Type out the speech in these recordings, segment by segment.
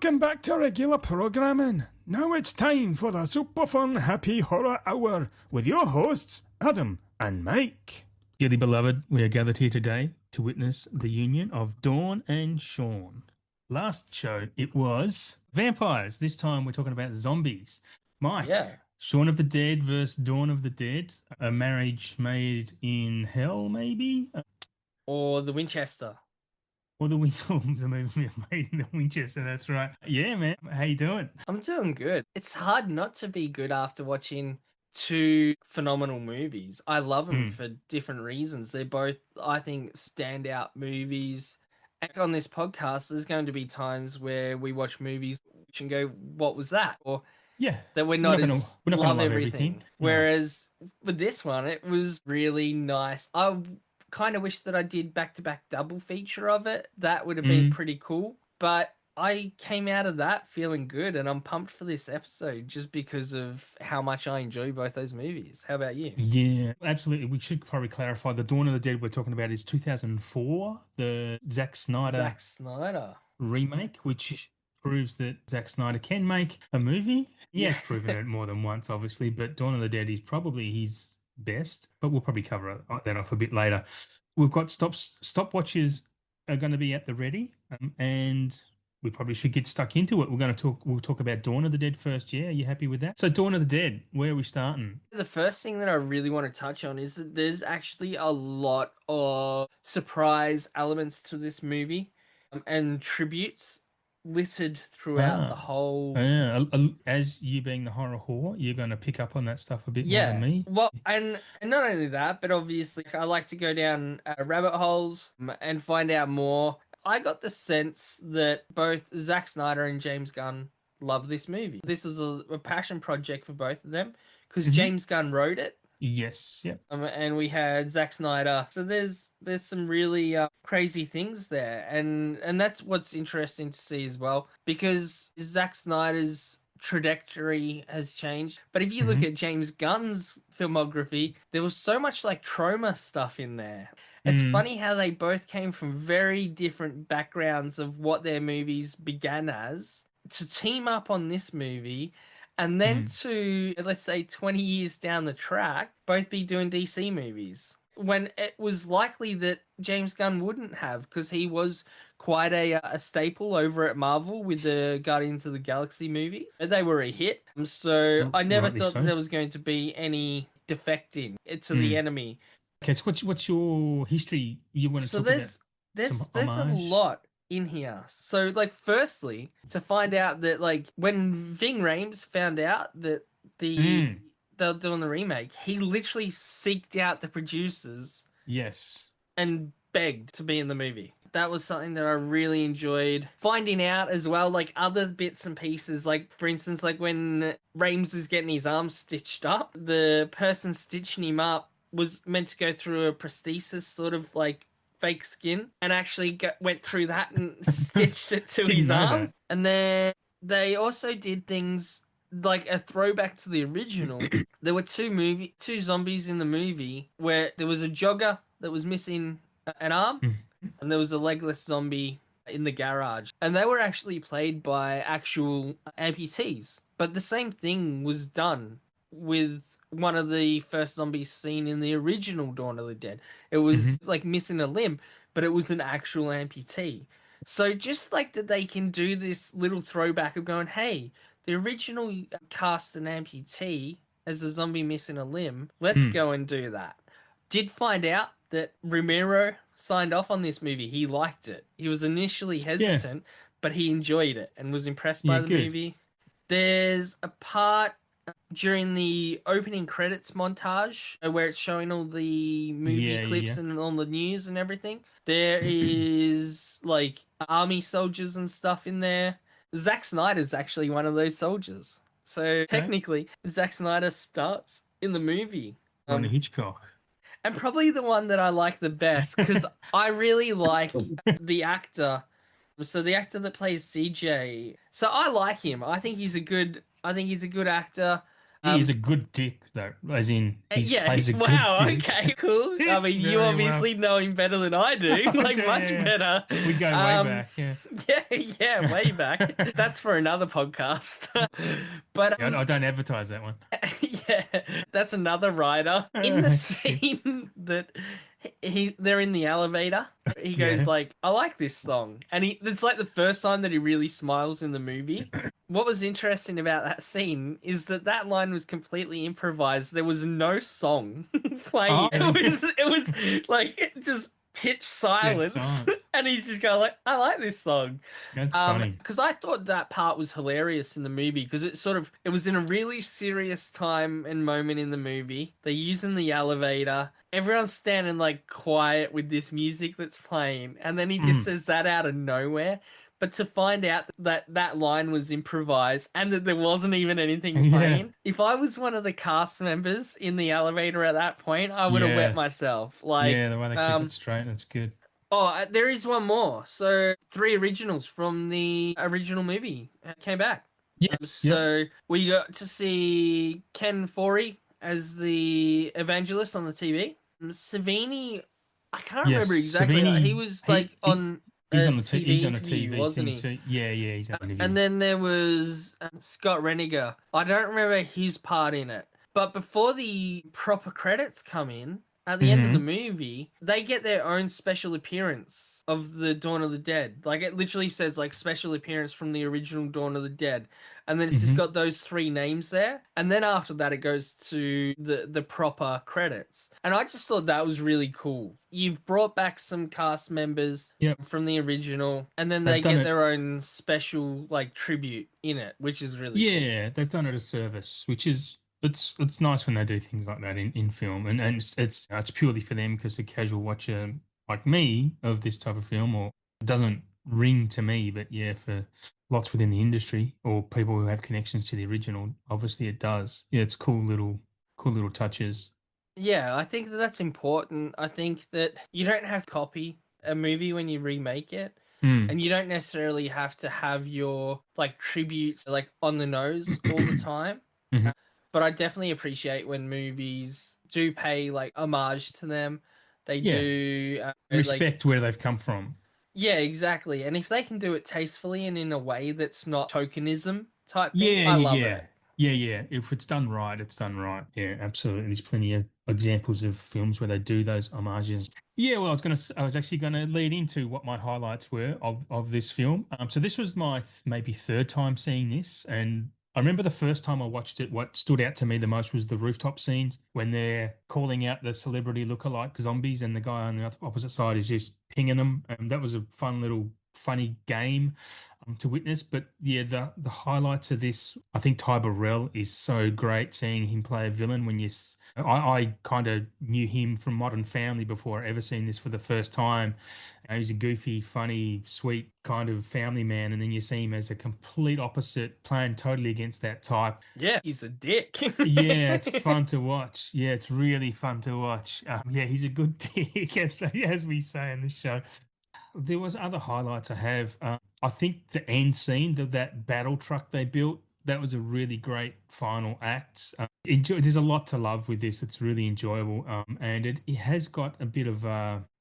Welcome back to regular programming. Now it's time for the super fun happy horror hour with your hosts, Adam and Mike. Dearly beloved, we are gathered here today to witness the union of Dawn and Shaun. Last show, it was vampires. This time we're talking about zombies. Mike, Yeah. Shaun of the Dead versus Dawn of the Dead. A marriage made in hell, maybe? Or the Winchester. Or the movie made in the Winchester, that's right. Yeah, man. How you doing? I'm doing good. It's hard not to be good after watching two phenomenal movies. I love them for different reasons. They're both, I think, standout movies. And on this podcast, there's going to be times where we watch movies and go, what was that? Or Yeah. that we're not not gonna love everything. No. Whereas with this one, it was really nice. I kind of wish that I did back-to-back double feature of it. That would have been pretty cool. But I came out of that feeling good, and I'm pumped for this episode just because of how much I enjoy both those movies. How about you? Yeah, absolutely. We should probably clarify the Dawn of the Dead we're talking about is 2004, the Zack Snyder remake, which proves that Zack Snyder can make a movie. He has proven it more than once, obviously, but Dawn of the Dead is probably his best, but we'll probably cover that off a bit later. We've got stopwatches are going to be at the ready, and we probably should get stuck into it. We'll talk about Dawn of the Dead first. Yeah, are you happy with that? So Dawn of the Dead, where are we starting? The first thing that I really want to touch on is that there's actually a lot of surprise elements to this movie, and tributes littered throughout the whole. Yeah, as you being the horror whore, you're going to pick up on that stuff a bit more than me. Well, and not only that, but obviously I like to go down rabbit holes and find out more. I got the sense that both Zack Snyder and James Gunn love this movie. This was a passion project for both of them because James Gunn wrote it. Yes, yeah. And we had Zack Snyder. So there's some really crazy things there, and that's what's interesting to see as well, because Zack Snyder's trajectory has changed. But if you look at James Gunn's filmography, there was so much like trauma stuff in there. It's funny how they both came from very different backgrounds of what their movies began as, to team up on this movie. And then to, let's say, 20 years down the track, both be doing DC movies. When it was likely that James Gunn wouldn't have, because he was quite a staple over at Marvel with the Guardians of the Galaxy movie. They were a hit. So I never thought that there was going to be any defecting to the enemy. Okay, so what's your history you want to talk about? There's a lot in here. So, like, firstly, to find out that, like, when Ving Rhames found out that they're doing the remake, he literally seeked out the producers. Yes. And begged to be in the movie. That was something that I really enjoyed finding out as well, like other bits and pieces. Like, for instance, like when Rhames is getting his arm stitched up, the person stitching him up was meant to go through a prosthesis, sort of like fake skin, and actually went through that and stitched it to his arm. And then they also did things like a throwback to the original. There were two zombies in the movie where there was a jogger that was missing an arm, and there was a legless zombie in the garage, and they were actually played by actual amputees. But the same thing was done with one of the first zombies seen in the original Dawn of the Dead. It was like missing a limb, but it was an actual amputee. So just like that, they can do this little throwback of going, hey, the original cast an amputee as a zombie missing a limb. Let's go and do that. Did find out that Romero signed off on this movie. He liked it. He was initially hesitant, but he enjoyed it and was impressed by the movie. There's a part during the opening credits montage where it's showing all the movie clips and all the news and everything. There is like army soldiers and stuff in there. Zack Snyder's actually one of those soldiers. So technically, Zack Snyder starts in the movie. On Hitchcock. And probably the one that I like the best, because I really like the actor. So the actor that plays CJ. So I like him. I think he's a good actor. He is a good dick, though, as in he Yeah. plays a good Wow. dick. Okay. Cool. I mean, you Very obviously know him better than I do. Like much Yeah. better. We go way back, yeah. Yeah, way back. That's for another podcast. But Yeah, I don't advertise that one. yeah, that's another writer in the scene that they're in the elevator. He goes Yeah. like, "I like this song," and it's like the first time that he really smiles in the movie. What was interesting about that scene is that line was completely improvised. There was no song playing. Oh, really? It was like just pitch silence, silence. and he's just going like, "I like this song." That's funny. Because I thought that part was hilarious in the movie because it was in a really serious time and moment in the movie. They're using the elevator. Everyone's standing like quiet with this music that's playing, and then he just says that out of nowhere. But to find out that line was improvised and that there wasn't even anything playing, if I was one of the cast members in the elevator at that point, I would have wet myself. Like, yeah, the way they keep it straight, that's good. Oh, there is one more. So 3 originals from the original movie came back. Yes. So we got to see Ken Foree as the evangelist on the TV. Savini, I can't remember exactly. Savini, he was like on. He's on TV a TV, wasn't he? too. Yeah, he's on the And then there was Scott Reniger. I don't remember his part in it. But before the proper credits come in, at the end of the movie, they get their own special appearance of the Dawn of the Dead. Like, it literally says, like, special appearance from the original Dawn of the Dead. And then it's just got those 3 names there. And then after that, it goes to the proper credits. And I just thought that was really cool. You've brought back some cast members from the original, and then they get their own special, like, tribute in it, which is really cool. Yeah, they've done it a service, which is... It's nice when they do things like that in film, and it's purely for them because a casual watcher like me of this type of film, or it doesn't ring to me, but yeah, for lots within the industry or people who have connections to the original, obviously it does. Yeah, it's cool little touches. Yeah, I think that's important. I think that you don't have to copy a movie when you remake it. And you don't necessarily have to have your like tributes like on the nose all the time. But I definitely appreciate when movies do pay like homage to them. They do respect where they've come from. Yeah, exactly. And if they can do it tastefully and in a way that's not tokenism type thing, I love it. Yeah. If it's done right, it's done right. Yeah, absolutely. There's plenty of examples of films where they do those homages. Yeah, well, I was actually going to lead into what my highlights were of this film. So this was my maybe 3rd time seeing this, and I remember the first time I watched it, what stood out to me the most was the rooftop scenes when they're calling out the celebrity lookalike zombies and the guy on the opposite side is just pinging them. And that was a funny game to witness. But yeah, the highlights of this, I think Ty Burrell is so great seeing him play a villain when I kind of knew him from Modern Family before I ever seen this for the first time. He's a goofy, funny, sweet kind of family man, and then you see him as a complete opposite, playing totally against that type. Yeah, he's a dick. Yeah, it's fun to watch. Yeah, it's really fun to watch. Yeah, he's a good dick, as we say in the show. There was other highlights I have. I think the end scene, that battle truck they built, that was a really great final act. There's a lot to love with this. It's really enjoyable, and it has got a bit of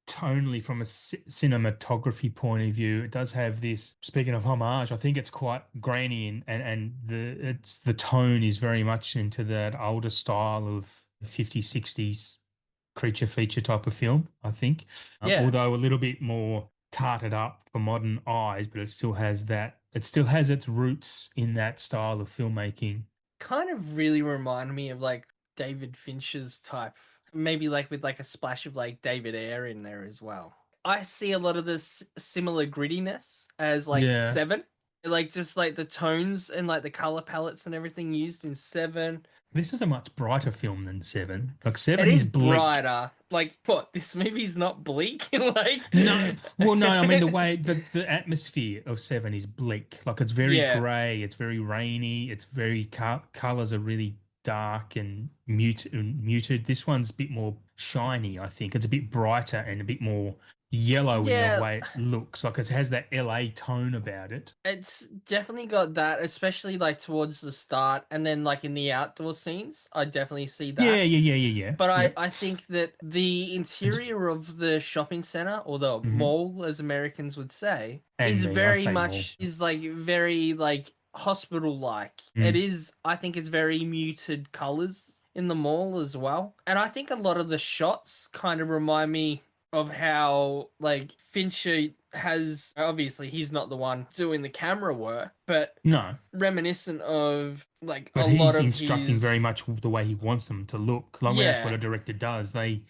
tonally from a cinematography point of view. It does have this. Speaking of homage, I think it's quite grainy and the tone is very much into that older style of 50s, 60s creature feature type of film. I think, although a little bit more tarted up for modern eyes, but it still has that. It still has its roots in that style of filmmaking. Kind of really remind me of like David Fincher's type, maybe like with like a splash of like David Ayer in there as well. I see a lot of this similar grittiness as like Seven, like just like the tones and like the color palettes and everything used in Seven. This is a much brighter film than Seven. Like Seven is bleak. Brighter. Like what? This movie's not bleak. Like no. Well, no. I mean the way the atmosphere of Seven is bleak. Like it's very grey. It's very rainy. It's very colors are really dark and muted. This one's a bit more shiny. I think it's a bit brighter and a bit more yellow in the Yeah, way it looks. Like it has that LA tone about it. it's definitely got that, especially like towards the start and then like in the outdoor scenes. I definitely see Yeah, that. yeah, yeah, yeah, yeah. But Yep. I think that the It's, interior of the shopping center or the mhm. mall, as Americans would say, And is me, I very say more. much is like very like hospital like. It Mm. is. I think it's very muted colors in the mall as well, and I think a lot of the shots kind of remind me of how like Fincher has obviously he's not the one doing the camera work, but No, reminiscent of like a but lot he's of instructing very his much the way he wants them to look. Like well, that's what yeah a director does. They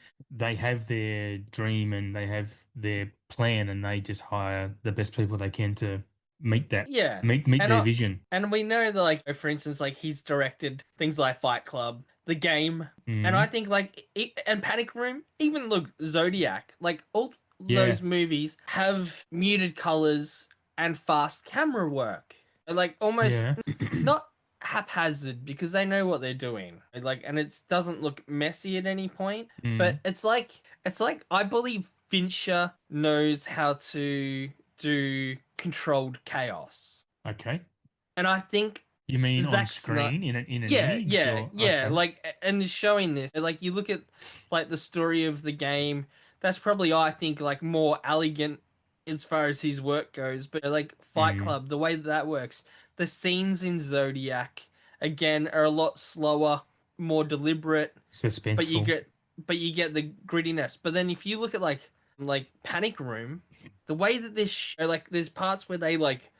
have their dream and they have their plan, and they just hire the best people they can to meet that yeah. meet And their I, vision. and we know that like for instance like he's directed things like Fight Club, The Game, and I Mm. think like and Panic Room, even look Zodiac, like all Yeah, those movies have muted colors and fast camera work. Like almost yeah. not haphazard because they know what they're doing. Like and it doesn't look messy at any point, but Mm. it's like I believe Fincher knows how to do controlled chaos. Okay. And I think You mean on Zack Snyder, screen in an yeah, image yeah, or yeah. okay? Like, and it's showing this. Like, you look at like the story of the game. That's probably I think like more elegant as far as his work goes. But like Fight Mm. Club, the way that that works, the scenes in Zodiac again are a lot slower, more deliberate. But you Suspenseful. get but you get the grittiness. But then if you look at like Panic Room, the way that this like there's parts where they like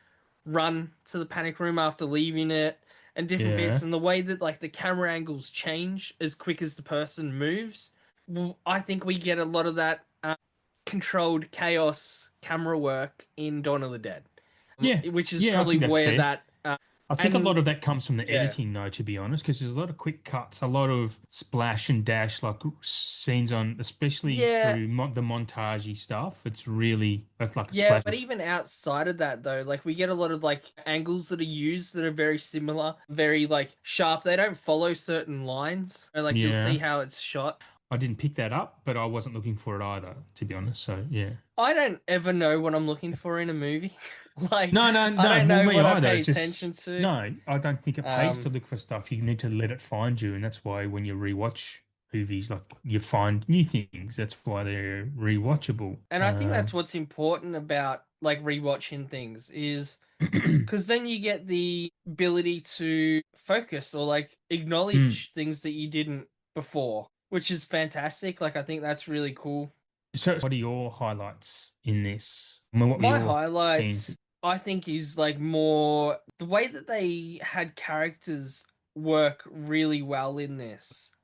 run to the panic room after leaving it and different bits Yeah. and the way that like the camera angles change as quick as the person moves. Well, I think we get a lot of that controlled chaos camera work in Dawn of the Dead, Yeah. which is Yeah, I probably think that's where fair. that I think a lot and of that comes from the yeah. editing, though, to be honest, because there's a lot of quick cuts, a lot of splash and dash, like scenes on, especially Yeah, through the montagey stuff. It's like a yeah, splash but of, even outside of that though, like we get a lot of like angles that are used that are very similar, very like sharp. They don't follow certain lines. Or, like you'll see yeah. how it's shot. I didn't pick that up, but I wasn't looking for it either, to be honest. So, yeah. I don't ever know what I'm looking for in a movie. Like No, no, I no, don't well, know me what I either. pay It just, attention to. no, I don't think it pays to Um, look for stuff. You need to let it find you. And that's why when you rewatch movies, like you find new things. That's why they're rewatchable. and I think that's what's important about like rewatching things is because then you get the ability to focus or like Mm. acknowledge things that you didn't before, which is fantastic. Like I think that's really cool. So, what are your highlights in this? I mean, what were My your scenes? highlights, I think, is like more the way that they had characters work really well in this.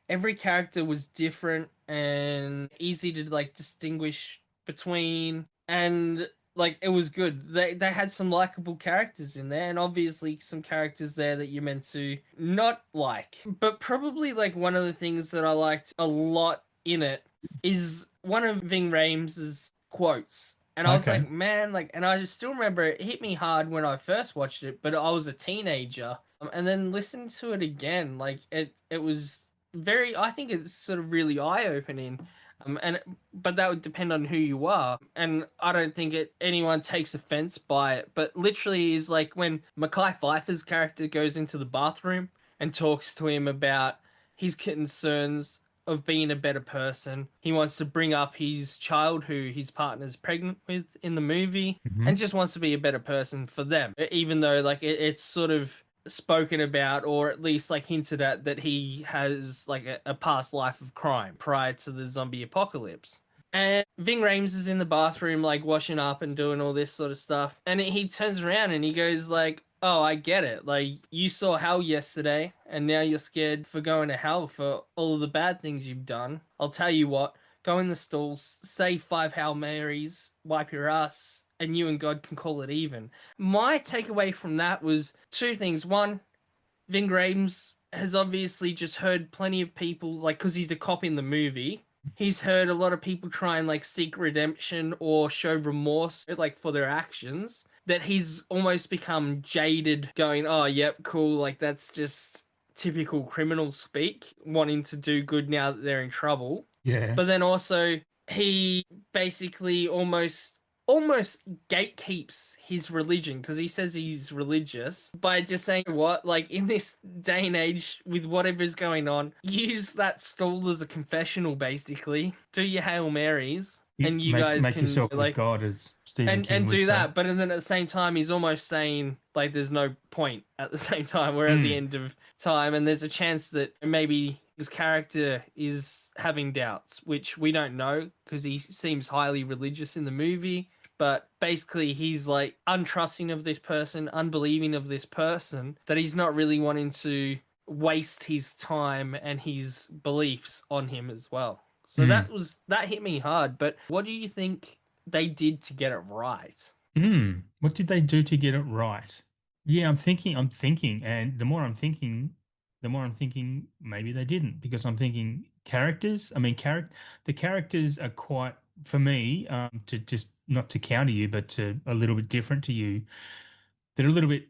Every character was different and easy to like distinguish between, and like it was good. They had some likable characters in there, and obviously some characters there that you're meant to not like. But probably like one of the things that I liked a lot in it is one of Ving Rhames' quotes. And I was Okay. like, man, like, and I just still remember it hit me hard when I first watched it, but I was a teenager. And then listening to it again, like, it was very, I think it's sort of really eye opening. But that would depend on who you are. And I don't think anyone takes offense by it, but literally is like when Mackay Pfeiffer's character goes into the bathroom and talks to him about his concerns of being a better person. He wants to bring up his child who his partner's pregnant with in the movie Hmm. and just wants to be a better person for them. Even though like it's sort of spoken about or at least like hinted at that he has like a past life of crime prior to the zombie apocalypse. And Ving Rhames is in the bathroom, like washing up and doing all this sort of stuff. And he turns around and he goes, like, "Oh, I get it. Like, you saw hell yesterday, and now you're scared for going to hell for all of the bad things you've done. I'll tell you what, go in the stalls, say 5 Hail Marys, wipe your ass, and you and God can call it even." My takeaway from that was two things. One, Ving Rhames has obviously just heard plenty of people, like, because he's a cop in the movie, he's heard a lot of people try and, like, seek redemption or show remorse, like, for their actions, that he's almost become jaded, going, oh, yep, cool, like, that's just typical criminal speak, wanting to do good now that they're in trouble. Yeah. But then also, he basically almost gatekeeps his religion because he says he's religious by just saying what, like, in this day and age with whatever's going on, use that stall as a confessional, basically. Do your Hail Marys and you guys make can yourself with like God, as Stephen King and would do say. that, but then at the same time he's almost saying like there's no point at the same time. We're at the end of time and there's a chance that maybe his character is having doubts, which we don't know because he seems highly religious in the movie. But basically, he's like untrusting of this person, unbelieving of this person, that he's not really wanting to waste his time and his beliefs on him as well. So that hit me hard. But what do you think they did to get it right? What did they do to get it right? Yeah, I'm thinking, and the more I'm thinking maybe they didn't, because I'm thinking characters. I mean, the characters are quite, for me, to just not to counter you, but to a little bit different to you. They're a little bit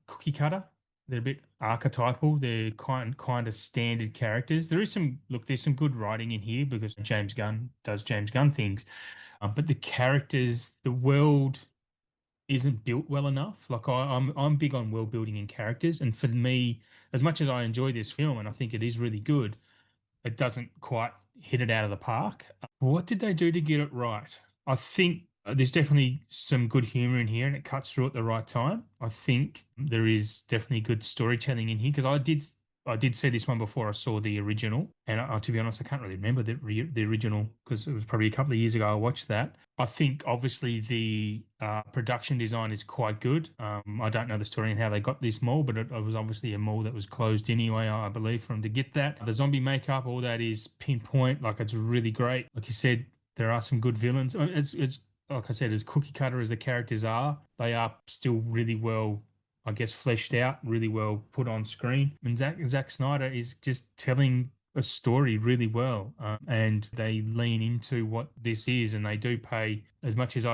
cookie cutter. They're a bit archetypal. They're kind of standard characters. There's some good writing in here because James Gunn does James Gunn things, but the characters, the world isn't built well enough. Like I'm big on world building and characters, and for me, as much as I enjoy this film and I think it is really good, it doesn't quite hit it out of the park. What did they do to get it right? I think there's definitely some good humor in here, and it cuts through at the right time. I think there is definitely good storytelling in here because I did see this one before I saw the original, and to be honest, I can't really remember the original because it was probably a couple of years ago I watched that. I think obviously the production design is quite good. I don't know the story and how they got this mall, but it was obviously a mall that was closed anyway, I believe, for them to get that. The zombie makeup, all that is pinpoint. Like, it's really great. Like you said, there are some good villains. I mean, it's like I said, as cookie cutter as the characters are, they are still really well, I guess, fleshed out, really well put on screen. And Zack Snyder is just telling a story really well, and they lean into what this is, and they do pay as much as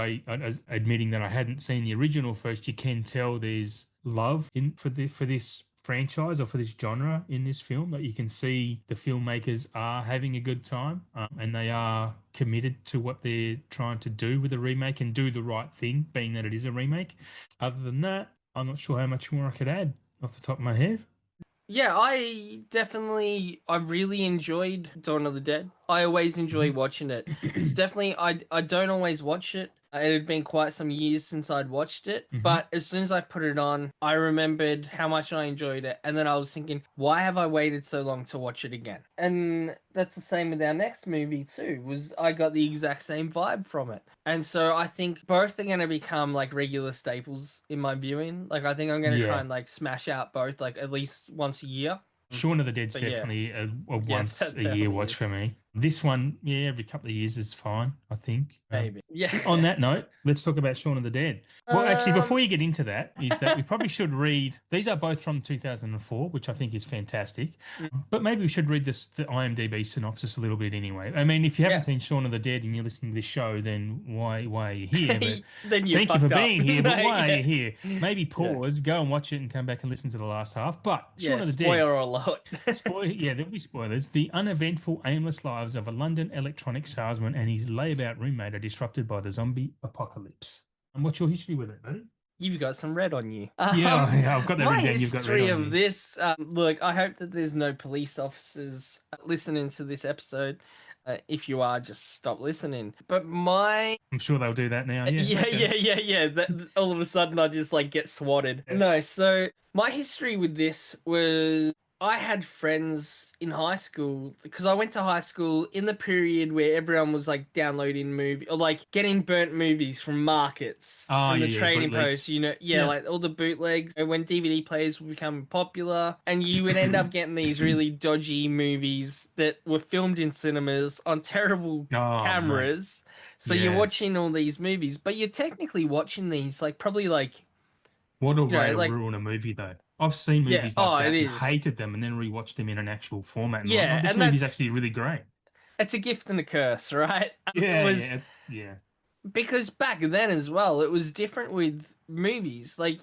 admitting that I hadn't seen the original first. You can tell there's love in for this franchise or for this genre in this film, that you can see the filmmakers are having a good time, and they are committed to what they're trying to do with the remake and do the right thing, being that it is a remake. Other than that, I'm not sure how much more I could add off the top of my head. Yeah, I really enjoyed Dawn of the Dead. I always enjoy watching it. It's definitely I don't always watch it. It had been quite some years since I'd watched it, but as soon as I put it on, I remembered how much I enjoyed it, and then I was thinking, why have I waited so long to watch it again? And that's the same with our next movie too. Was I got the exact same vibe from it. And so I think both are going to become like regular staples in my viewing. Like, I think I'm going to try Yeah. and like smash out both like at least once a year. Shaun of the Dead's But yeah, definitely a yeah, once that a year definitely watch is. for me. This one, yeah, every couple of years is fine, I think. Maybe. Yeah. On that note, let's talk about Shaun of the Dead. Well, actually, before Um, you get into that, is that we probably should read. These are both from 2004, which I think is fantastic. But maybe we should read the IMDb synopsis a little bit anyway. I mean, if you haven't yeah. seen Shaun of the Dead and you're listening to this show, then why are you here? But Then you thank you for fucked up. being here. But No, why are yeah. you here? Maybe Yeah. pause, go and watch it, and come back and listen to the last half. But Shaun Yeah, of the Dead. spoiler alert. Yeah, there'll be spoilers. The uneventful, aimless lives of a London electronics salesman and his layabout roommate are disrupted by the zombie apocalypse. And what's your history with it, buddy? You've got some red on you. Yeah, I've got that My written down. You've got red history on of you. this, look, I hope that there's no police officers listening to this episode. If you are, just stop listening. But my I'm sure they'll do that now. Yeah. yeah, Okay. yeah. All of a sudden, I just like get swatted. Yeah. No, so my history with this was I had friends in high school because I went to high school in the period where everyone was like downloading movie or like getting burnt movies from markets Oh, and the yeah, trading bootlegs. posts, yeah, Yeah. like all the bootlegs when DVD players would become popular and you would end up getting these really dodgy movies that were filmed in cinemas on terrible Oh, mate. cameras. So you're Yeah. watching all these movies, but you're technically watching these like probably like What a way to like ruin a movie, though. I've seen yeah, movies like oh it that and is. hated them and then rewatched them in an actual format and like, oh, Yeah, this and movie's actually really great. it's a gift and a curse, right? It Yeah, was yeah, yeah. because back then as well, it was different with movies. Like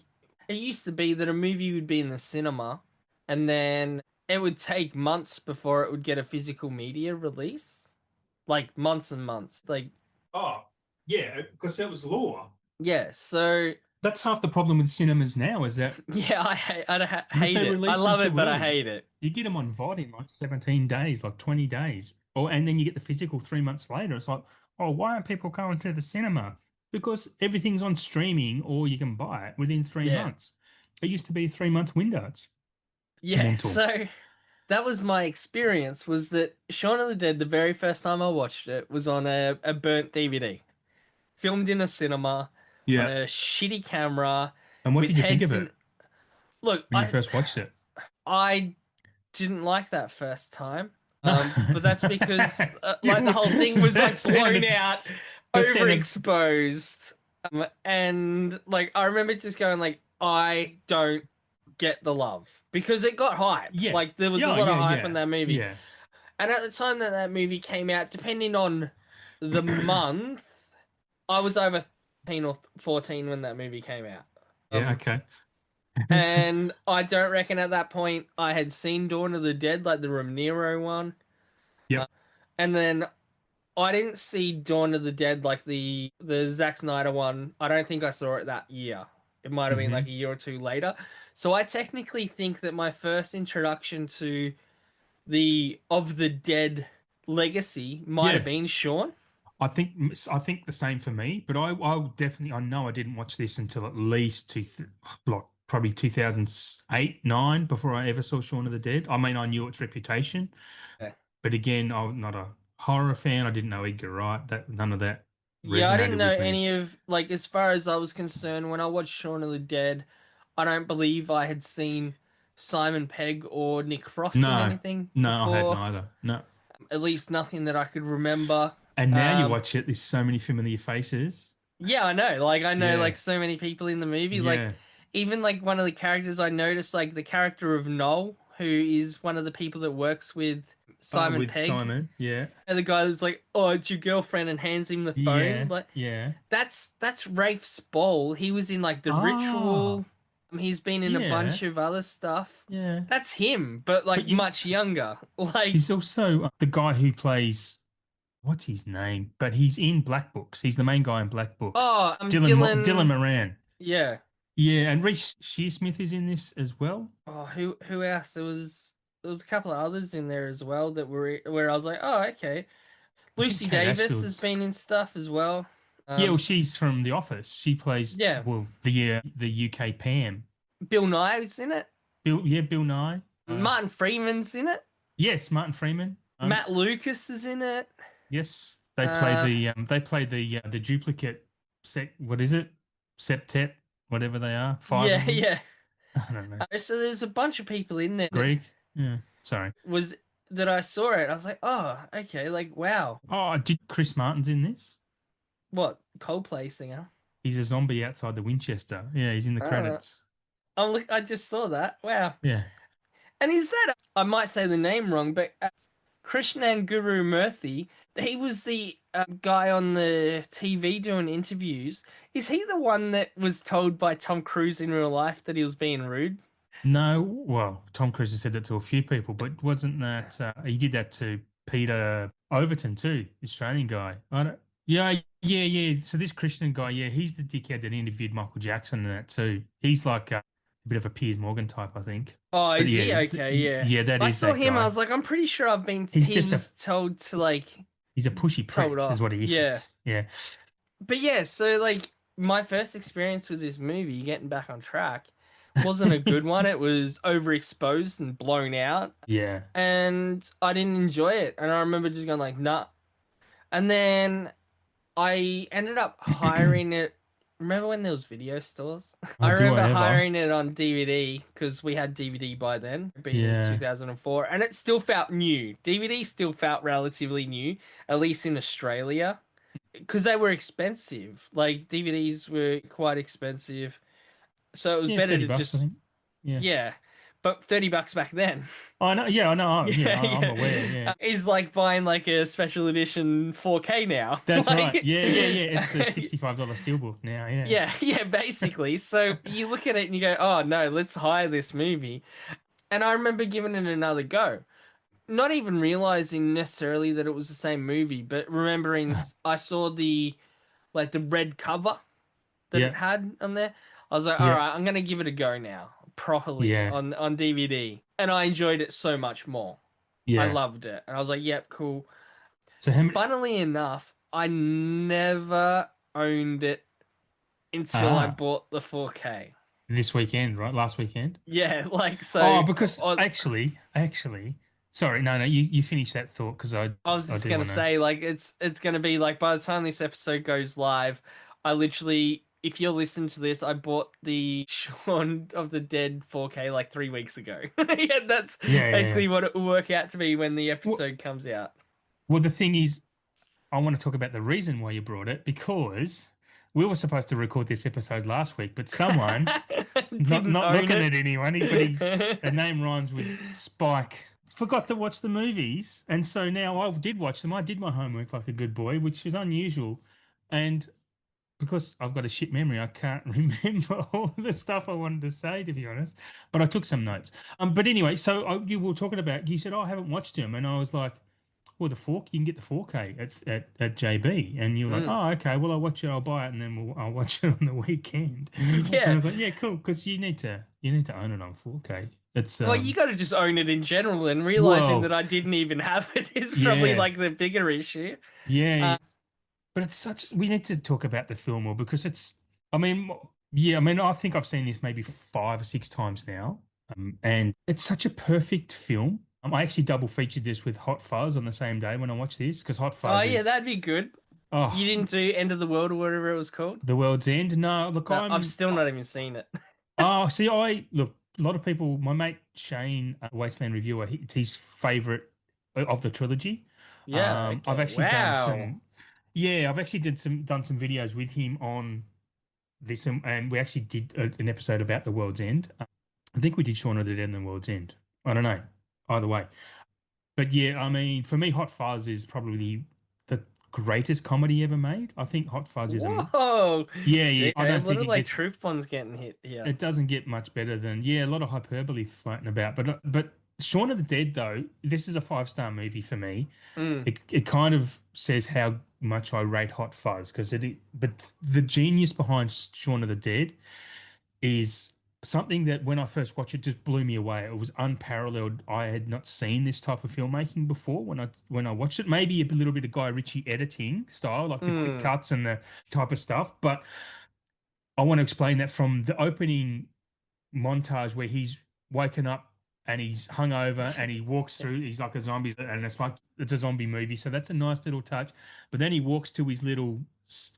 it used to be that a movie would be in the cinema and then it would take months before it would get a physical media release. like months and months. Like, Oh, yeah, because that was law. yeah, so That's half the problem with cinemas now is that yeah, unless hate they it. I release them love it, too but I early, hate it. you get them on VOD in like 17 days, like 20 days. And then you get the physical 3 months later. It's like, oh, why aren't people going to the cinema? Because everything's on streaming or you can buy it within three Yeah. months. It used to be a 3 month window. It's Yeah, mental. so that was my experience, was that Shaun of the Dead, the very first time I watched it, was on a burnt DVD. Filmed in a cinema on Yeah. a shitty camera And what with did you think of heads it in. Look, when you first watched it? I didn't like that first time. No. But that's because like the whole thing was That like blown sounded, out, that sounded, overexposed. And like I remember just going like, I don't get the love, because it got hype. yeah. Like there was a Yeah, lot of yeah, hype on yeah. that movie. Yeah. And at the time that that movie came out, depending on the month, I was over 13 or 14 when that movie came out. Yeah, okay. And I don't reckon at that point I had seen Dawn of the Dead, like the Romero one. Yep. And then I didn't see Dawn of the Dead, like the Zack Snyder one. I don't think I saw it that year. It might have been like a year or two later. So I technically think that my first introduction to the Of the Dead legacy might have Yeah. been Shaun. I think the same for me, but I know I didn't watch this until at least like probably 2008, 9 before I ever saw Shaun of the Dead. I mean, I knew its reputation, Yeah. but again, I'm not a horror fan. I didn't know Edgar Wright. That none of that Yeah, I didn't resonated know with me. any of, like, as far as I was concerned, when I watched Shaun of the Dead, I don't believe I had seen Simon Pegg or Nick Frost in No, anything no, I had before. neither. No. At least nothing that I could remember. And now you Um, watch it, there's so many familiar faces. yeah, I know. Like, I know, Yeah, like, so many people in the movie. Like, yeah. even, like, one of the characters I noticed, like, the character of Noel, who is one of the people that works with Simon With Pegg. Simon, yeah, And the guy that's like, "Oh, it's your girlfriend," and hands him the phone. yeah, Like, yeah. that's Rafe Spall. He was in like The Ah, Ritual. He's been in a yeah, bunch of other stuff. yeah. That's him, but like But you, much younger. Like, he's also the guy who plays. What's his name? But he's in Black Books. He's the main guy in Black Books. oh, Dylan Dylan. Moran. Yeah. Yeah, and Reece Shearsmith is in this as well. Oh, who else? There was a couple of others in there as well that were where I was like, oh, okay. I think Lucy Kate Davis has Ashfield's. been in stuff as well. Yeah, well, she's from The Office. She plays Yeah. the UK Pam. Bill Nye was in it. Bill Nye. Martin Freeman's in it. Yes, Martin Freeman. Matt Lucas is in it. Yes, they play the duplicate what is it? Septet, whatever they are. Five Yeah, of them. yeah. I don't know. So there's a bunch of people in there. Greg. Yeah. Sorry. Was that I saw it? I was like, oh, okay, like wow. Oh, did Chris Martin's in this? What, Coldplay singer? He's a zombie outside the Winchester. Yeah, he's in the credits. I just saw that. Wow. Yeah. And is that, I might say the name wrong, but Krishnan Guru Murthy, he was the guy on the TV doing interviews. Is he the one that was told by Tom Cruise in real life that he was being rude? No, well, Tom Cruise has said that to a few people, but wasn't that he did that to Peter Overton too, Australian guy? I don't. Yeah, yeah, yeah. So this Christian guy, yeah, he's the dickhead that interviewed Michael Jackson and that too. He's like a bit of a Piers Morgan type, I think. Oh, But is he? yeah, Okay, yeah. yeah, that I is saw that him, I guy. was like, I'm pretty sure I've been, He's he just was told to like, He's a pushy prick, told off. is what he is. Yeah. Yeah. But yeah, so like my first experience with this movie, getting back on track, wasn't a good one. It was overexposed and blown out, Yeah. and I didn't enjoy it. And I remember just going like, nah. And then I ended up hiring it. Remember when there was video stores? Oh, I do remember I ever? hiring it on DVD because we had DVD by then, being in Yeah. 2004, and it still felt new. DVD still felt relatively new, at least in Australia, because they were expensive. Like DVDs were quite expensive, so it was Yeah, better 30 to bucks, I just think. Yeah. yeah. But $30 back then. I know. Yeah, I know. Yeah, I'm yeah. aware. Yeah. Is like buying like a special edition 4K now. That's Like- right. Yeah, yeah, yeah. It's a $65 steelbook now. Yeah. Yeah, yeah, basically. So you look at it and you go, oh no, let's hire this movie. And I remember giving it another go. not even realizing necessarily that it was the same movie, but remembering I saw the red cover that it Yeah, had on there. I was like, all yeah, right, I'm gonna give it a go now, properly yeah, on DVD, and I enjoyed it so much more. I yeah. loved it, and I was like, yep, cool. So how many? Funnily enough, I never owned it until I Ah, bought the 4K. this weekend, right? Last weekend. Yeah, like Oh, so. because actually, sorry, no, you finish that thought because I was I just do gonna want to. say, like, it's gonna be like by the time this episode goes live, I literally, if you're listening to this, I bought the Shaun of the Dead 4K like 3 weeks ago. Yeah, that's Yeah, yeah, yeah. basically what it will work out to be when the Well, episode comes out. well, the thing is, I want to talk about the reason why you brought it because we were supposed to record this episode last week, but someone not Didn't not own looking it. at anyone, but he's a name rhymes with Spike. Forgot to watch the movies, and so now I did watch them. I did my homework like a good boy, which is unusual, and because I've got a shit memory, I can't remember all the stuff I wanted to say, to be honest. But I took some notes. But anyway, so you were talking about. You said, "Oh, I haven't watched them," and I was like, "Well, you can get the 4K at JB," and you were like, Mm. "Oh, okay. Well, I'll watch it. I'll buy it, and then I'll watch it on the weekend." And I Yeah. was like, "Yeah, cool," because you need to own it on 4K. It's Well, you got to just own it in general, and realizing that well, I didn't even have it is probably yeah, like the bigger issue. yeah. But it's such. We need to talk about the film more because it's. I mean, yeah. I mean, I think I've seen this maybe 5 or 6 times now, and it's such a perfect film. I actually double featured this with Hot Fuzz on the same day when I watched this because Hot Oh Fuzz yeah, is that'd be good. You oh didn't do End of the World or whatever it was called? the world's end. No, look, No, I've still not even seen it. oh, see, I look. A lot of people. My mate Shane, Wasteland Reviewer, it's his favorite of the trilogy. Yeah, I've okay. actually done Wow. some. Yeah, I've actually done some videos with him on this, and we actually did an episode about the World's End. I think we did Shaun of the Dead and the World's End. I don't know. Either way, but yeah, I mean, for me, Hot Fuzz is probably the greatest comedy ever made. I think Hot Fuzz is a Whoa. yeah, yeah. Gee, I a don't lot think of it like gets. truth bombs getting hit here. It doesn't get much better than yeah, a lot of hyperbole floating about. But Shaun of the Dead though, this is a 5-star movie for me. Mm. It kind of says how much I rate Hot Fuzz because but the genius behind Shaun of the Dead is something that when I first watched it just blew me away. It was unparalleled. I had not seen this type of filmmaking before when I watched it. Maybe a little bit of Guy Ritchie editing style, like the quick Mm. cuts and the type of stuff. But I want to explain that from the opening montage where he's woken up and he's hungover and he walks through. He's like a zombie, and it's like it's a zombie movie. So that's a nice little touch. But then he walks to his little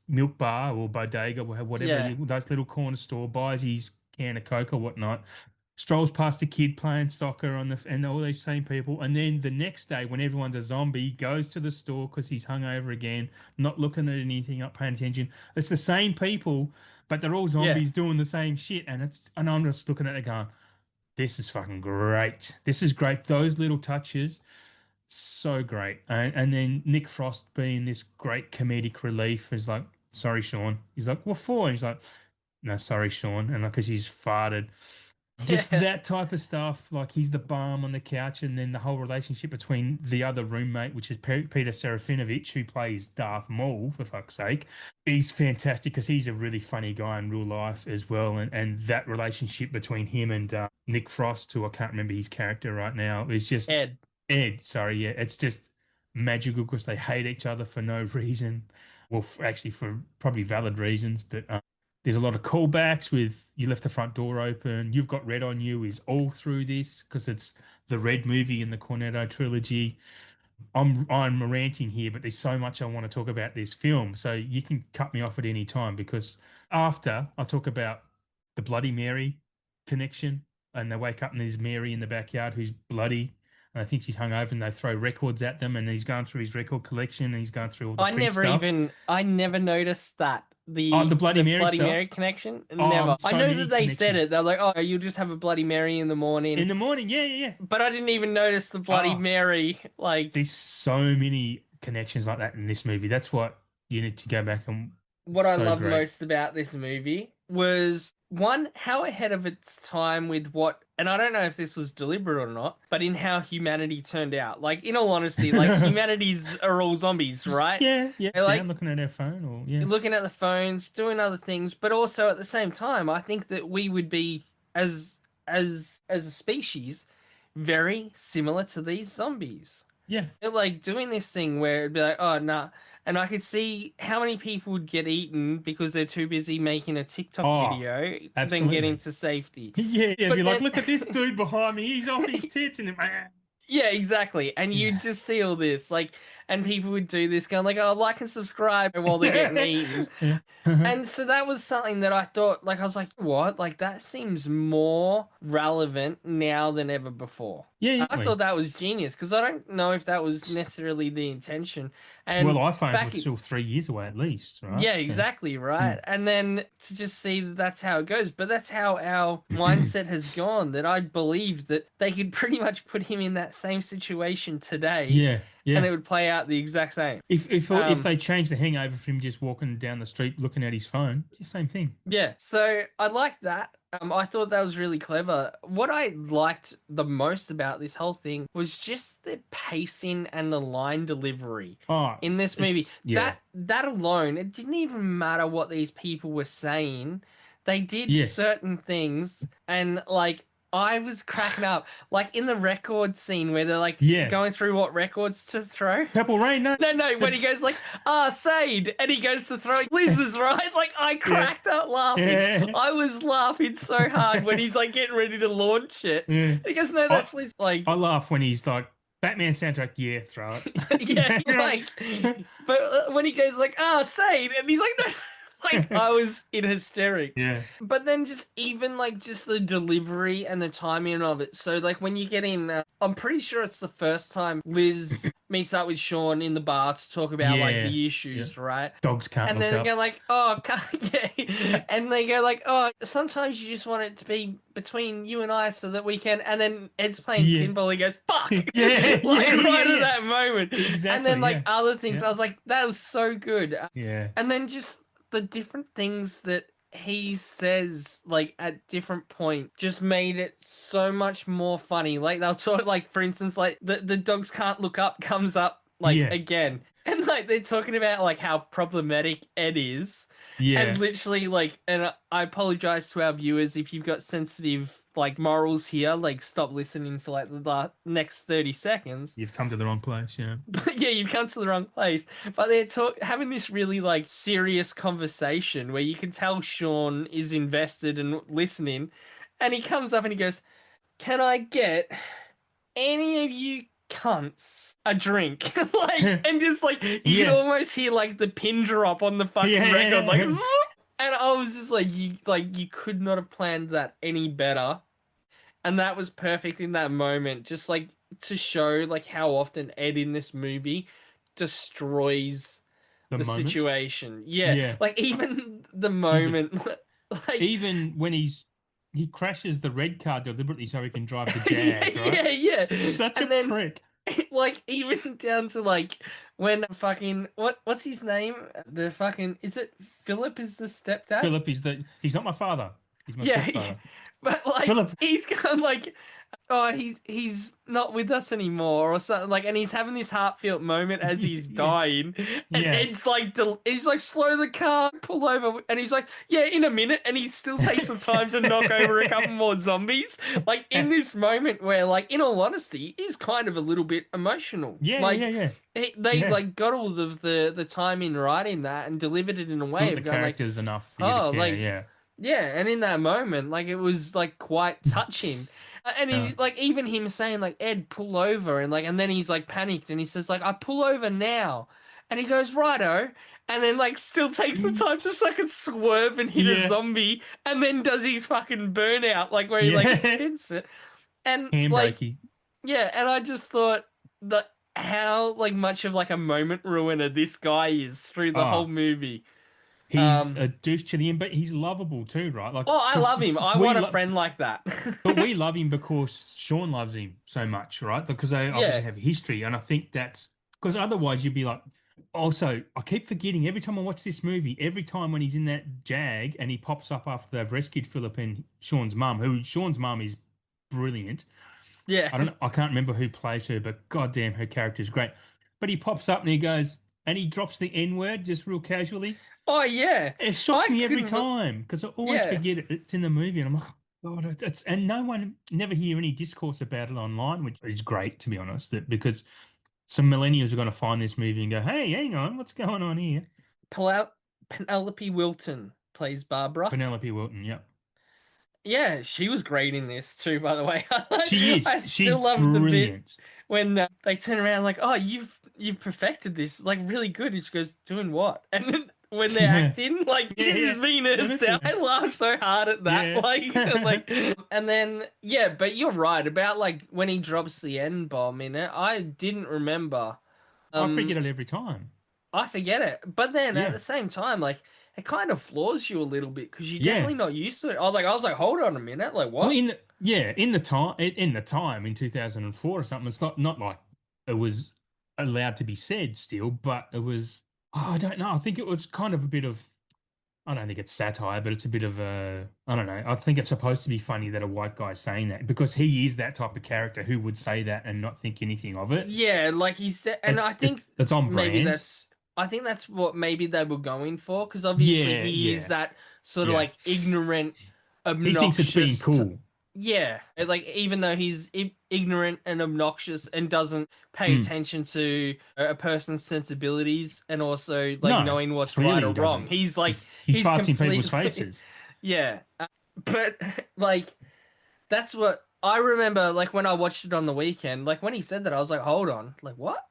milk bar or bodega, or whatever, Yeah. those little corner store, buys his can of Coke or whatnot. Strolls past the kid playing soccer and all these same people, and then the next day when everyone's a zombie, goes to the store because he's hungover again, not looking at anything, not paying attention. It's the same people, but they're all Yeah. zombies doing the same shit, and I'm just looking at it going, this is fucking great. This is great. Those little touches, so great. And then Nick Frost being this great comedic relief is like, sorry, Shaun. He's like, what for? And he's like, no, sorry, Shaun. And like, because he's farted. Just Yeah. that type of stuff. Like he's the bum on the couch, and then the whole relationship between the other roommate, which is Peter Serafinovich, who plays Darth Maul, for fuck's sake. He's fantastic because he's a really funny guy in real life as well. And that relationship between him and Nick Frost, who I can't remember his character right now, is just Ed. Ed. Sorry, yeah, it's just magical because they hate each other for no reason. Well, actually, for probably valid reasons, but there's a lot of callbacks with you left the front door open. You've got red on you is all through this because it's the Red movie in the Cornetto trilogy. I'm ranting here, but there's so much I want to talk about this film. So you can cut me off at any time because after I talk about the Bloody Mary connection, and they wake up and there's Mary in the backyard who's bloody. And I think she's hungover and they throw records at them and he's going through his record collection and he's going through all the Prince stuff. I never noticed that. The Bloody Mary Bloody stuff? Mary connection? Oh, Never. so I know many that they said connections. it. They're like, oh, you'll just have a Bloody Mary in the morning. In the morning, yeah, yeah, yeah. But I didn't even notice the Bloody Oh. Mary. Like, There's so many connections like that in this movie. That's what you need to go back and what I So love great. most about this movie was one, how ahead of its time with what, and I don't know if this was deliberate or not, but in how humanity turned out. Like, in all honesty, like humanities are all zombies, right? Yeah, yeah. They're like looking at our phone, or yeah, looking at the phones, doing other things, but also at the same time, I think that we would be as a species very similar to these zombies. yeah. They're like doing this thing where it'd be like, oh, nah. And I could see how many people would get eaten because they're too busy making a TikTok Oh, video to then absolutely. get into safety. Yeah, yeah. But Be like, then- look at this dude behind me. He's off his tits, and Yeah, exactly. And Yeah. you just see all this, like, and people would do this going like, oh, like and subscribe while they're getting eaten. Yeah. And so that was something that I thought, like, I was like, what? Like, that seems more relevant now than ever before. Yeah, I thought that was genius because I don't know if that was necessarily the intention. And well, iPhones back were still 3 years away at least, right? yeah, So- exactly, right. And then to just see that that's how it goes, but that's how our mindset has gone. That I believe that they could pretty much put him in that same situation today, Yeah, yeah. and it would play out the exact same. If they change the hangover from him just walking down the street looking at his phone, it's the same thing. Yeah, so I liked that. I thought that was really clever. What I liked the most about this whole thing was just the pacing and the line delivery in this movie. That alone, it didn't even matter what these people were saying. They did certain things, and like I was cracking up. Like in the record scene where they're like going through what records to throw. Purple Rain, no. When he goes like, Sade, and he goes to throw Liz's, right? Like I cracked up laughing. Yeah. I was laughing so hard when he's like getting ready to launch it. Yeah. He goes, no, that's Liz. Like I laugh when he's like, Batman soundtrack, yeah, throw it. yeah, like, but when he goes like, Sade, and he's like, no. Like I was in hysterics. Yeah. But then just even like just the delivery and the timing of it. So like when you get in, I'm pretty sure it's the first time Liz meets up with Shaun in the bar to talk about like the issues, right? Dogs can't and look then up. they go like, and they go like, sometimes you just want it to be between you and I so that we can. And then Ed's playing pinball. He goes, fuck, right at that moment. Exactly, and then like other things, I was like, that was so good. Yeah. And then just the different things that he says like at different points just made it so much more funny. Like they'll talk like, for instance, like the dogs can't look up comes up like again, and like they're talking about like how problematic Ed is. And literally like, and I apologize to our viewers if you've got sensitive like morals here, like stop listening for like the next 30 seconds. You've come to the wrong place, yeah. Yeah, you've come to the wrong place. But they're having this really like serious conversation where you can tell Shaun is invested and listening, and he comes up and he goes, "Can I get any of you cunts a drink?" Like, and just like you can almost hear like the pin drop on the fucking record, like. And I was just like, you could not have planned that any better. And that was perfect in that moment, just like to show like how often Ed in this movie destroys the situation. Yeah. Like even the moment, like even when he crashes the red car deliberately so he can drive the Jag, right? Yeah. Such and a then, prick. Like even down to like when fucking what's his name? The fucking is it Philip is the stepdad? Philip is he's not my father. He's my stepfather. But like Philip. He's gone like, oh, he's not with us anymore or something, like, and he's having this heartfelt moment as he's dying, and Ed's like, he's like, slow the car, pull over, and he's like, yeah, in a minute, and he still takes the time to knock over a couple more zombies, like in this moment where, like, in all honesty, he's kind of a little bit emotional. They like got all of the timing right in that and delivered it in a way Not of the going characters like, enough for you to care, yeah, and in that moment, like, it was like quite touching. And he's like, even him saying like, Ed, pull over, and like, and then he's like panicked and he says like, I pull over now, and he goes, righto, and then like still takes the time to fucking swerve and hit a zombie, and then does his fucking burnout, like where he like spins it, and like, and I just thought that how like much of like a moment ruiner this guy is through the whole movie. He's a douche to the end, but he's lovable too, right? Like, I love him. I want a friend like that. But we love him because Shaun loves him so much, right? Because they obviously have history, and I think that's because otherwise you'd be like, Also, I keep forgetting every time I watch this movie, every time when he's in that Jag and he pops up after they've rescued Philip and Sean's mum, who Sean's mum is brilliant. Yeah. I can't remember who plays her, but goddamn, her character is great. But he pops up and he goes, and he drops the N word just real casually. Oh yeah. It shocks I me every couldn't time because I always Yeah. forget it's in the movie, and I'm like, God, it's and no one never hear any discourse about it online, which is great to be honest. Because some millennials are going to find this movie and go, "Hey, hang on, what's going on here?" Penelope Wilton plays Barbara. Penelope Wilton, yep. Yeah, she was great in this too, by the way. She is. I She's still love the bit brilliant. when they turn around like, "Oh, you've perfected this, like really good." And she goes, "Doing what?" And then when they're Yeah. acting, like Yeah, she's yeah. just being herself. I laugh so hard at that. Yeah. Like, and then yeah, but you're right about like when he drops the N bomb in it. I didn't remember. I forget it every time. I forget it, but then at Yeah. the same time, like it kind of floors you a little bit because you're Yeah. definitely not used to it. I was like, hold on a minute, like what? Well, in the time in 2004 or something, it's not like it was allowed to be said still, but it was. Oh, I don't know. I think it was kind of a bit of. I don't think it's satire, but it's a bit of a. I don't know. I think it's supposed to be funny that a white guy's saying that because he is that type of character who would say that and not think anything of it. Yeah, like and I think it's on maybe brand. I think that's what maybe they were going for because obviously he is that sort of like ignorant, obnoxious. He thinks it's being cool. Yeah, like even though he's ignorant and obnoxious and doesn't pay attention to a person's sensibilities and also like knowing what's right or wrong, he's like he farts in people's faces. Yeah, but like that's what I remember. Like when I watched it on the weekend, like when he said that, I was like, hold on, like what?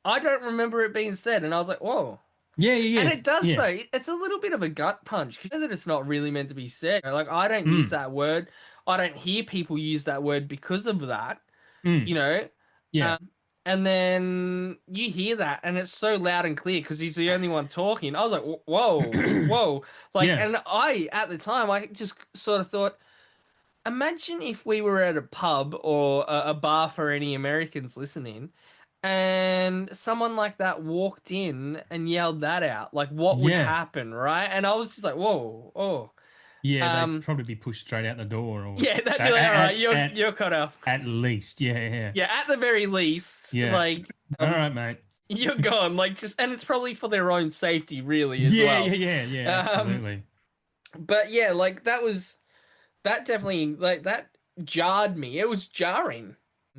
I don't remember it being said, and I was like, whoa. Yeah, yeah, yeah. And it does though. It's a little bit of a gut punch. You know that it's not really meant to be said. Like I don't use that word. I don't hear people use that word because of that. You know. Yeah. And then you hear that, and it's so loud and clear because he's the only one talking. I was like, whoa, whoa. Like, and I at the time I just sort of thought, imagine if we were at a pub or a bar for any Americans listening and someone like that walked in and yelled that out. Like, what would happen, right? And I was just like, whoa, oh. Yeah, they'd probably be pushed straight out the door. Or, yeah, that'd be like, all right, you're cut off. At least, yeah. Yeah, at the very least. Yeah. Like, all right, mate. You're gone. Like, just, and it's probably for their own safety, really, as well. Yeah, absolutely. But yeah, like, that definitely, like, that jarred me. It was jarring.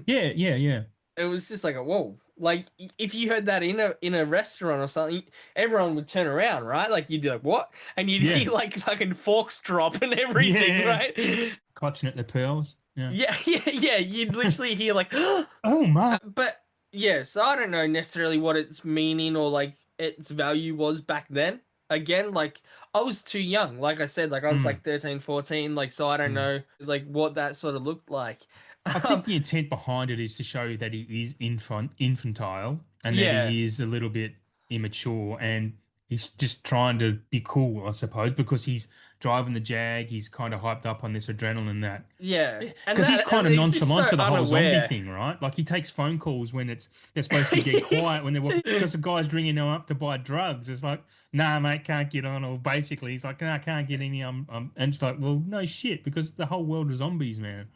Yeah. It was just like a whoa. Like if you heard that in a restaurant or something, everyone would turn around, right? Like you'd be like, "What?" And you'd hear like fucking forks drop and everything, right? Clutching at the pearls. Yeah. You'd literally hear like, "Oh my!" But yeah, so I don't know necessarily what its meaning or like its value was back then. Again, like I was too young. Like I said, like I was like 13, 14. Like so, I don't know like what that sort of looked like. I think the intent behind it is to show that he is infantile and that he is a little bit immature and he's just trying to be cool, I suppose, because he's driving the Jag. He's kind of hyped up on this adrenaline that. Yeah. Because he's kind of nonchalant to the whole zombie thing, right? Like he takes phone calls when they're supposed to get quiet when they're walking because the guy's ringing them up to buy drugs. It's like, nah, mate, can't get on. Or basically, he's like, nah, can't get any. And it's like, well, no shit, because the whole world is zombies, man.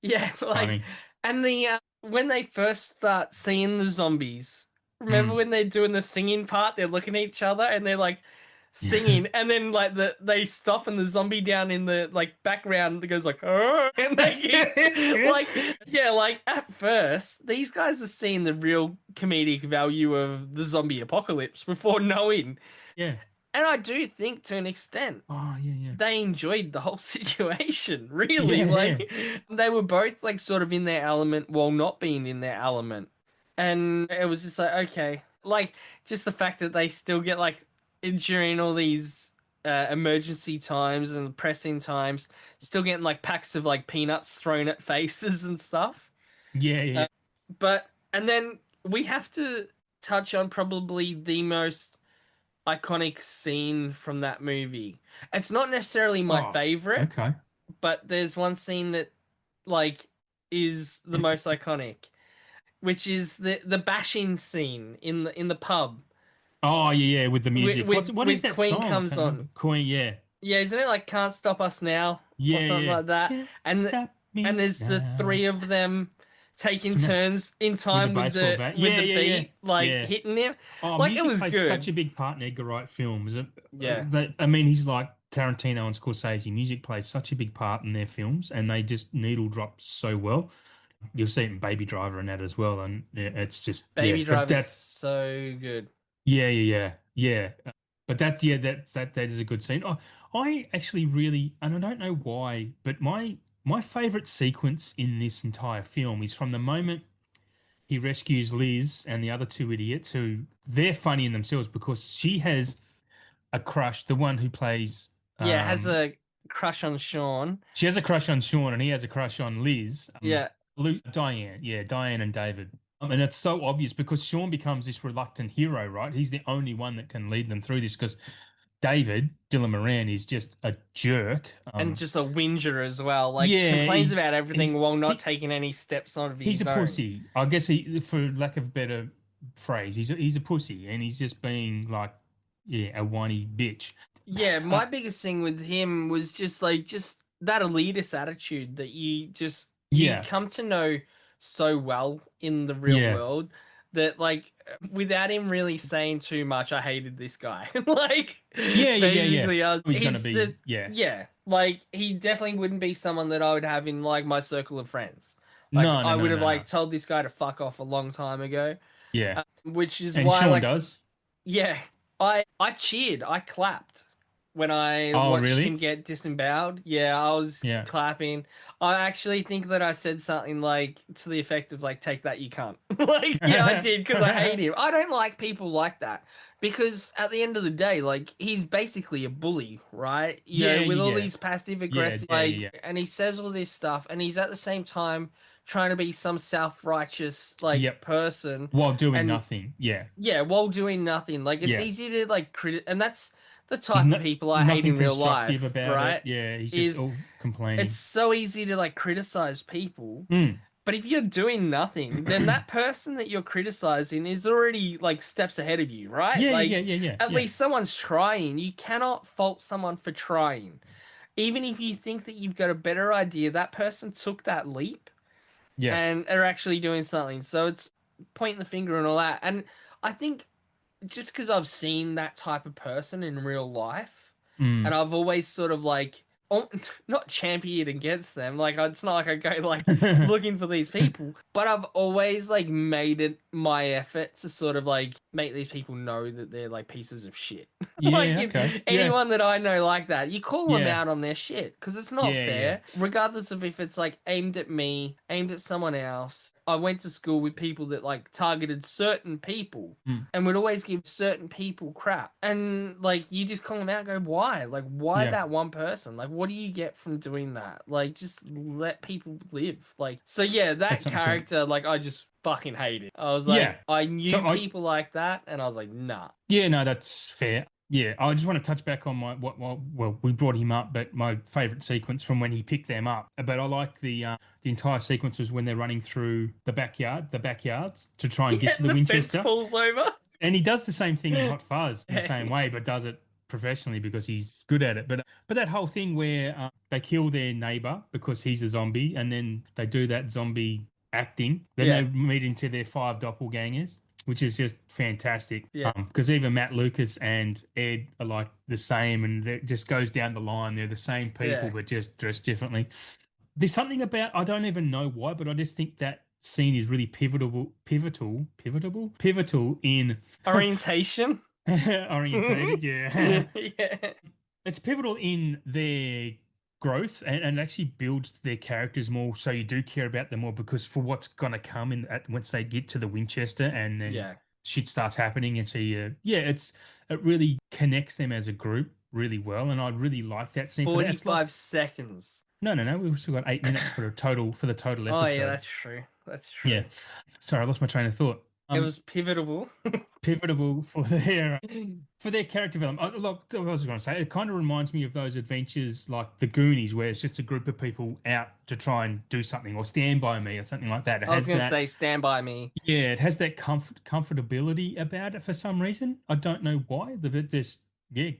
Yeah, like, funny. And the when they first start seeing the zombies, remember when they're doing the singing part? They're looking at each other and they're like singing, and then like they stop and the zombie down in the like background goes like, oh, and they get, like at first these guys are seeing the real comedic value of the zombie apocalypse before knowing. Yeah. And I do think, to an extent, they enjoyed the whole situation. Really, they were both like sort of in their element while not being in their element, and it was just like okay, like just the fact that they still get like during all these emergency times and pressing times, still getting like packs of like peanuts thrown at faces and stuff. Yeah. But and then we have to touch on probably the most iconic scene from that movie. It's not necessarily my favorite. Okay. But there's one scene that like is the most iconic, which is the bashing scene in the pub. Oh yeah, with the music. What is that Queen song? I comes can't on. remember. Queen, yeah. Yeah, isn't it like "Can't Stop Us Now" or Yeah, something yeah. like that? Can't And stop and me there's the now. three of them taking turns in With the time with baseball the bat. with Yeah, the yeah, yeah. beat, like Yeah. hitting him. Oh, Like it music was plays such good. a big part in Edgar Wright films. Yeah. I mean, he's like Tarantino and Scorsese. Music plays such a big part in their films, and they just needle drop so well. You'll see it in Baby Driver and that as well, and yeah, it's just Baby But Driver's that, so good. yeah. But that is a good scene. I actually really, and I don't know why, but my favorite sequence in this entire film is from the moment he rescues Liz and the other two idiots who they're funny in themselves because she has a crush, the one who plays Yeah, has um a crush on Shaun. she has a crush on Shaun and he has a crush on Liz. Yeah. Diane, yeah, Diane and David. And it's so obvious because Shaun becomes this reluctant hero, right? He's the only one that can lead them through this because David, Dylan Moran, is just a jerk. And just a whinger as well. Like Yeah, complains about everything while not he, taking any steps on he's a his own. pussy. I guess for lack of a better phrase, he's a pussy, and he's just being like, yeah, a whiny bitch. Yeah, my biggest thing with him was just that elitist attitude that you Yeah, come to know so well in the real yeah, world that like without him really saying too much, I hated this guy. Like yeah. basically He's gonna be, yeah. yeah, like he definitely wouldn't be someone that I would have in like my circle of friends. Like I would have No. like told this guy to fuck off a long time ago. Yeah, Which is and why Shaun like does. yeah, I cheered, I clapped when I Oh, watched really? him get disemboweled. Yeah, I was Yeah. clapping. I actually think that I said something like to the effect of like, "Take that, you can't." Like, yeah, I did because I hate him. I don't like people like that because at the end of the day, like he's basically a bully, right? You know, with all these passive aggressive, and he says all this stuff, and he's at the same time trying to be some self-righteous Yep. person While doing and nothing. Yeah. yeah, while doing nothing. Like it's Yeah. easy to like and that's the He's type of people I hate nothing in real constructive life, about it. right? Yeah, he's just Is all it's complaining. so easy to like criticize people, Mm. but if you're doing nothing, then that person that you're criticizing is already like steps ahead of you, right? Like at Yeah. least someone's trying. You cannot fault someone for trying. Even if you think that you've got a better idea, that person took that leap Yeah. and are actually doing something. So it's pointing the finger and all that. And I think just because I've seen that type of person in real life, Mm. and I've always sort of like not championed against them. Like it's not like I go like looking for these people, but I've always like made it my effort to sort of like make these people know that they're like pieces of shit. Like Yeah, okay. anyone that I know like that, you call them Yeah. out on their shit because it's not Yeah, fair, regardless of if it's like aimed at me, aimed at someone else. I went to school with people that like targeted certain people Mm. and would always give certain people crap. And like you just call them out and go, why? Like why Yeah. that one person? Like what do you get from doing that? Like just let people live. Like so yeah, that That's something to it. character, like I just fucking hate it. I was like Yeah. I knew So people like that and I was like, nah. Yeah, no, that's fair. Yeah, I just want to touch back on well, we brought him up, but my favorite sequence from when he picked them up. But I like the entire sequences when they're running through the backyards to try and get to the Winchester. Fence falls over. And he does the same thing in Hot Fuzz in the same way, but does it professionally because he's good at it. But that whole thing where they kill their neighbor because he's a zombie, and then they do that zombie acting. Then they meet into their 5 doppelgangers, which is just fantastic. Yeah. Because even Matt Lucas and Ed are like the same, and it just goes down the line. They're the same people, but just dressed differently. There's something about, I don't even know why, but I just think that scene is really pivotal in orientation. Orientated, yeah. Yeah. It's pivotal in their growth and actually builds their characters more, so you do care about them more because for what's gonna come once they get to the Winchester and then shit starts happening, and so it really connects them as a group really well, and I really like that scene. 45 seconds. No, we've still got 8 minutes for the total episode. Oh yeah, that's true. Yeah. Sorry, I lost my train of thought. It was pivotal. Pivotal for their character development. Look, what I was going to say, it kind of reminds me of those adventures like The Goonies, where it's just a group of people out to try and do something, or Stand By Me, or something like that. I was going to say Stand By Me. Yeah, it has that comfortability about it for some reason. I don't know why. There's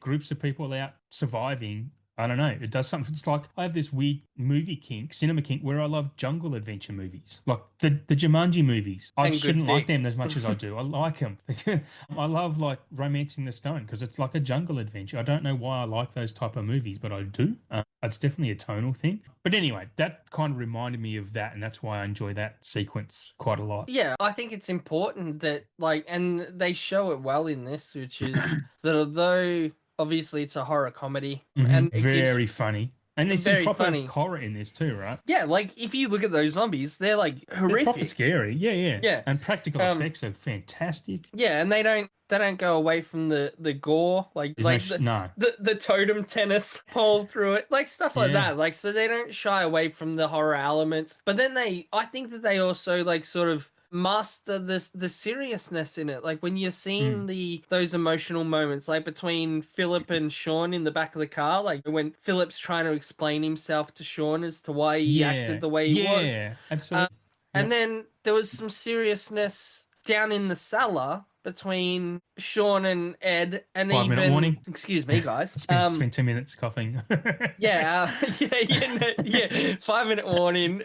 groups of people out surviving. I don't know. It does something. It's like I have this weird movie kink, cinema kink, where I love jungle adventure movies, like the Jumanji movies. I shouldn't like them as much as I do. I like them. I love like Romancing the Stone because it's like a jungle adventure. I don't know why I like those type of movies, but I do. It's definitely a tonal thing. But anyway, that kind of reminded me of that, and that's why I enjoy that sequence quite a lot. Yeah, I think it's important that and they show it well in this, which is that although obviously it's a horror comedy, and very funny. And there's some proper funny horror in this too, right? Yeah, like if you look at those zombies, they're like horrific. They're proper scary. Yeah. And practical effects are fantastic. Yeah, and they don't go away from the gore, the totem tennis pole through it, like stuff like that. Like, so they don't shy away from the horror elements. But then I think that they also like sort of master the seriousness in it, like when you're seeing those emotional moments, like between Philip and Shaun in the back of the car, like when Philip's trying to explain himself to Shaun as to why he acted the way he was. Yeah, absolutely. And then there was some seriousness down in the cellar between Shaun and Ed, and 5 minute warning. Excuse me, guys. Spend 2 minutes coughing. 5-minute warning,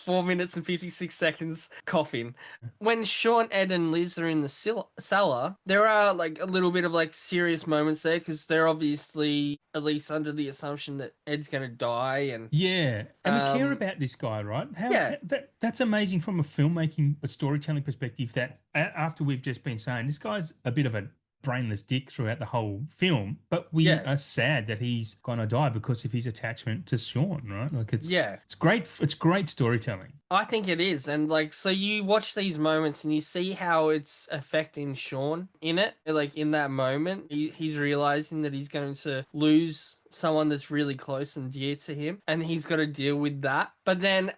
4 minutes and 56 seconds coughing. When Shaun, Ed, and Liz are in the cellar, there are like a little bit of like serious moments there because they're obviously at least under the assumption that Ed's going to die, and we care about this guy, right? That's amazing from a storytelling perspective. That after we've just been saying this guy's a bit of a brainless dick throughout the whole film, but we are sad that he's gonna die because of his attachment to Shaun, right? Like it's great storytelling. I think it is. And like, so you watch these moments and you see how it's affecting Shaun in it. Like in that moment, he's realizing that he's going to lose someone that's really close and dear to him, and he's got to deal with that. But then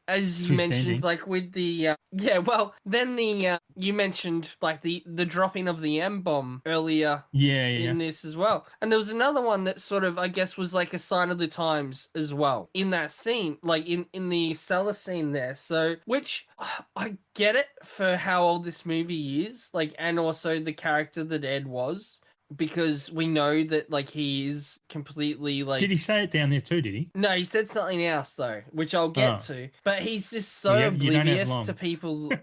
as you mentioned, like with the you mentioned like the dropping of the M-bomb earlier in this as well. And there was another one that sort of, I guess, was like a sign of the times as well in that scene, like in the cellar scene there. So, which I get it for how old this movie is, like, and also the character that Ed was. Because we know that, like, he is completely, like... Did he say it down there too, did he? No, he said something else, though, which I'll get to. But he's just so oblivious to people's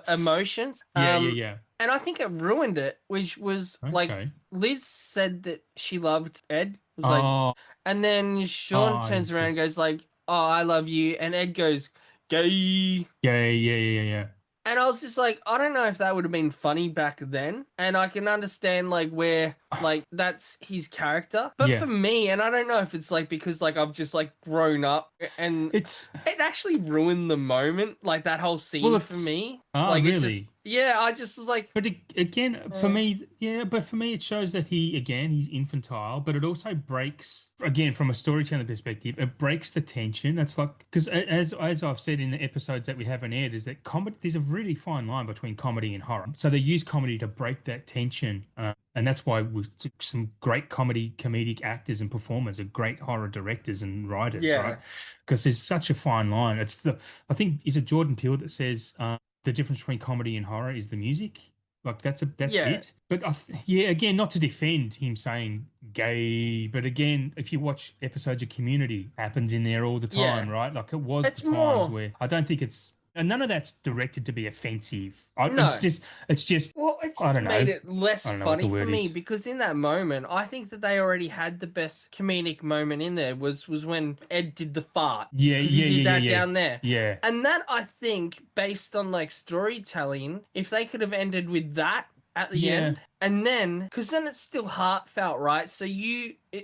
emotions. Yeah. And I think it ruined it, which was, like, Liz said that she loved Ed. And then Shaun turns around and goes, like, oh, I love you. And Ed goes, gay. Yeah. And I was just like, I don't know if that would have been funny back then. And I can understand, like, where, like, that's his character. But for me, and I don't know if it's, like, because, like, I've just, like, grown up and it actually ruined the moment, like, that whole scene for me. Oh, like, really? I just was like... But again, for me, it shows that he's infantile, but it also breaks, again, from a storytelling perspective, it breaks the tension. That's like, because as I've said in the episodes that we haven't aired, is that comedy, there's a really fine line between comedy and horror. So they use comedy to break that tension. And that's why we took some great comedic actors and performers are great horror directors and writers, right? Because there's such a fine line. I think, is it Jordan Peele that says, the difference between comedy and horror is the music. Like that's it. But again, not to defend him saying gay, but again, if you watch episodes of Community, happens in there all the time, right? Like it was the times where I don't think it's, and none of that's directed to be offensive. It's just. Well, it just made it less funny for me because in that moment, I think that they already had the best comedic moment in there was when Ed did the fart. He did that down there. Yeah. And that, I think, based on like storytelling, if they could have ended with that at the end, And then, because then it's still heartfelt, right? So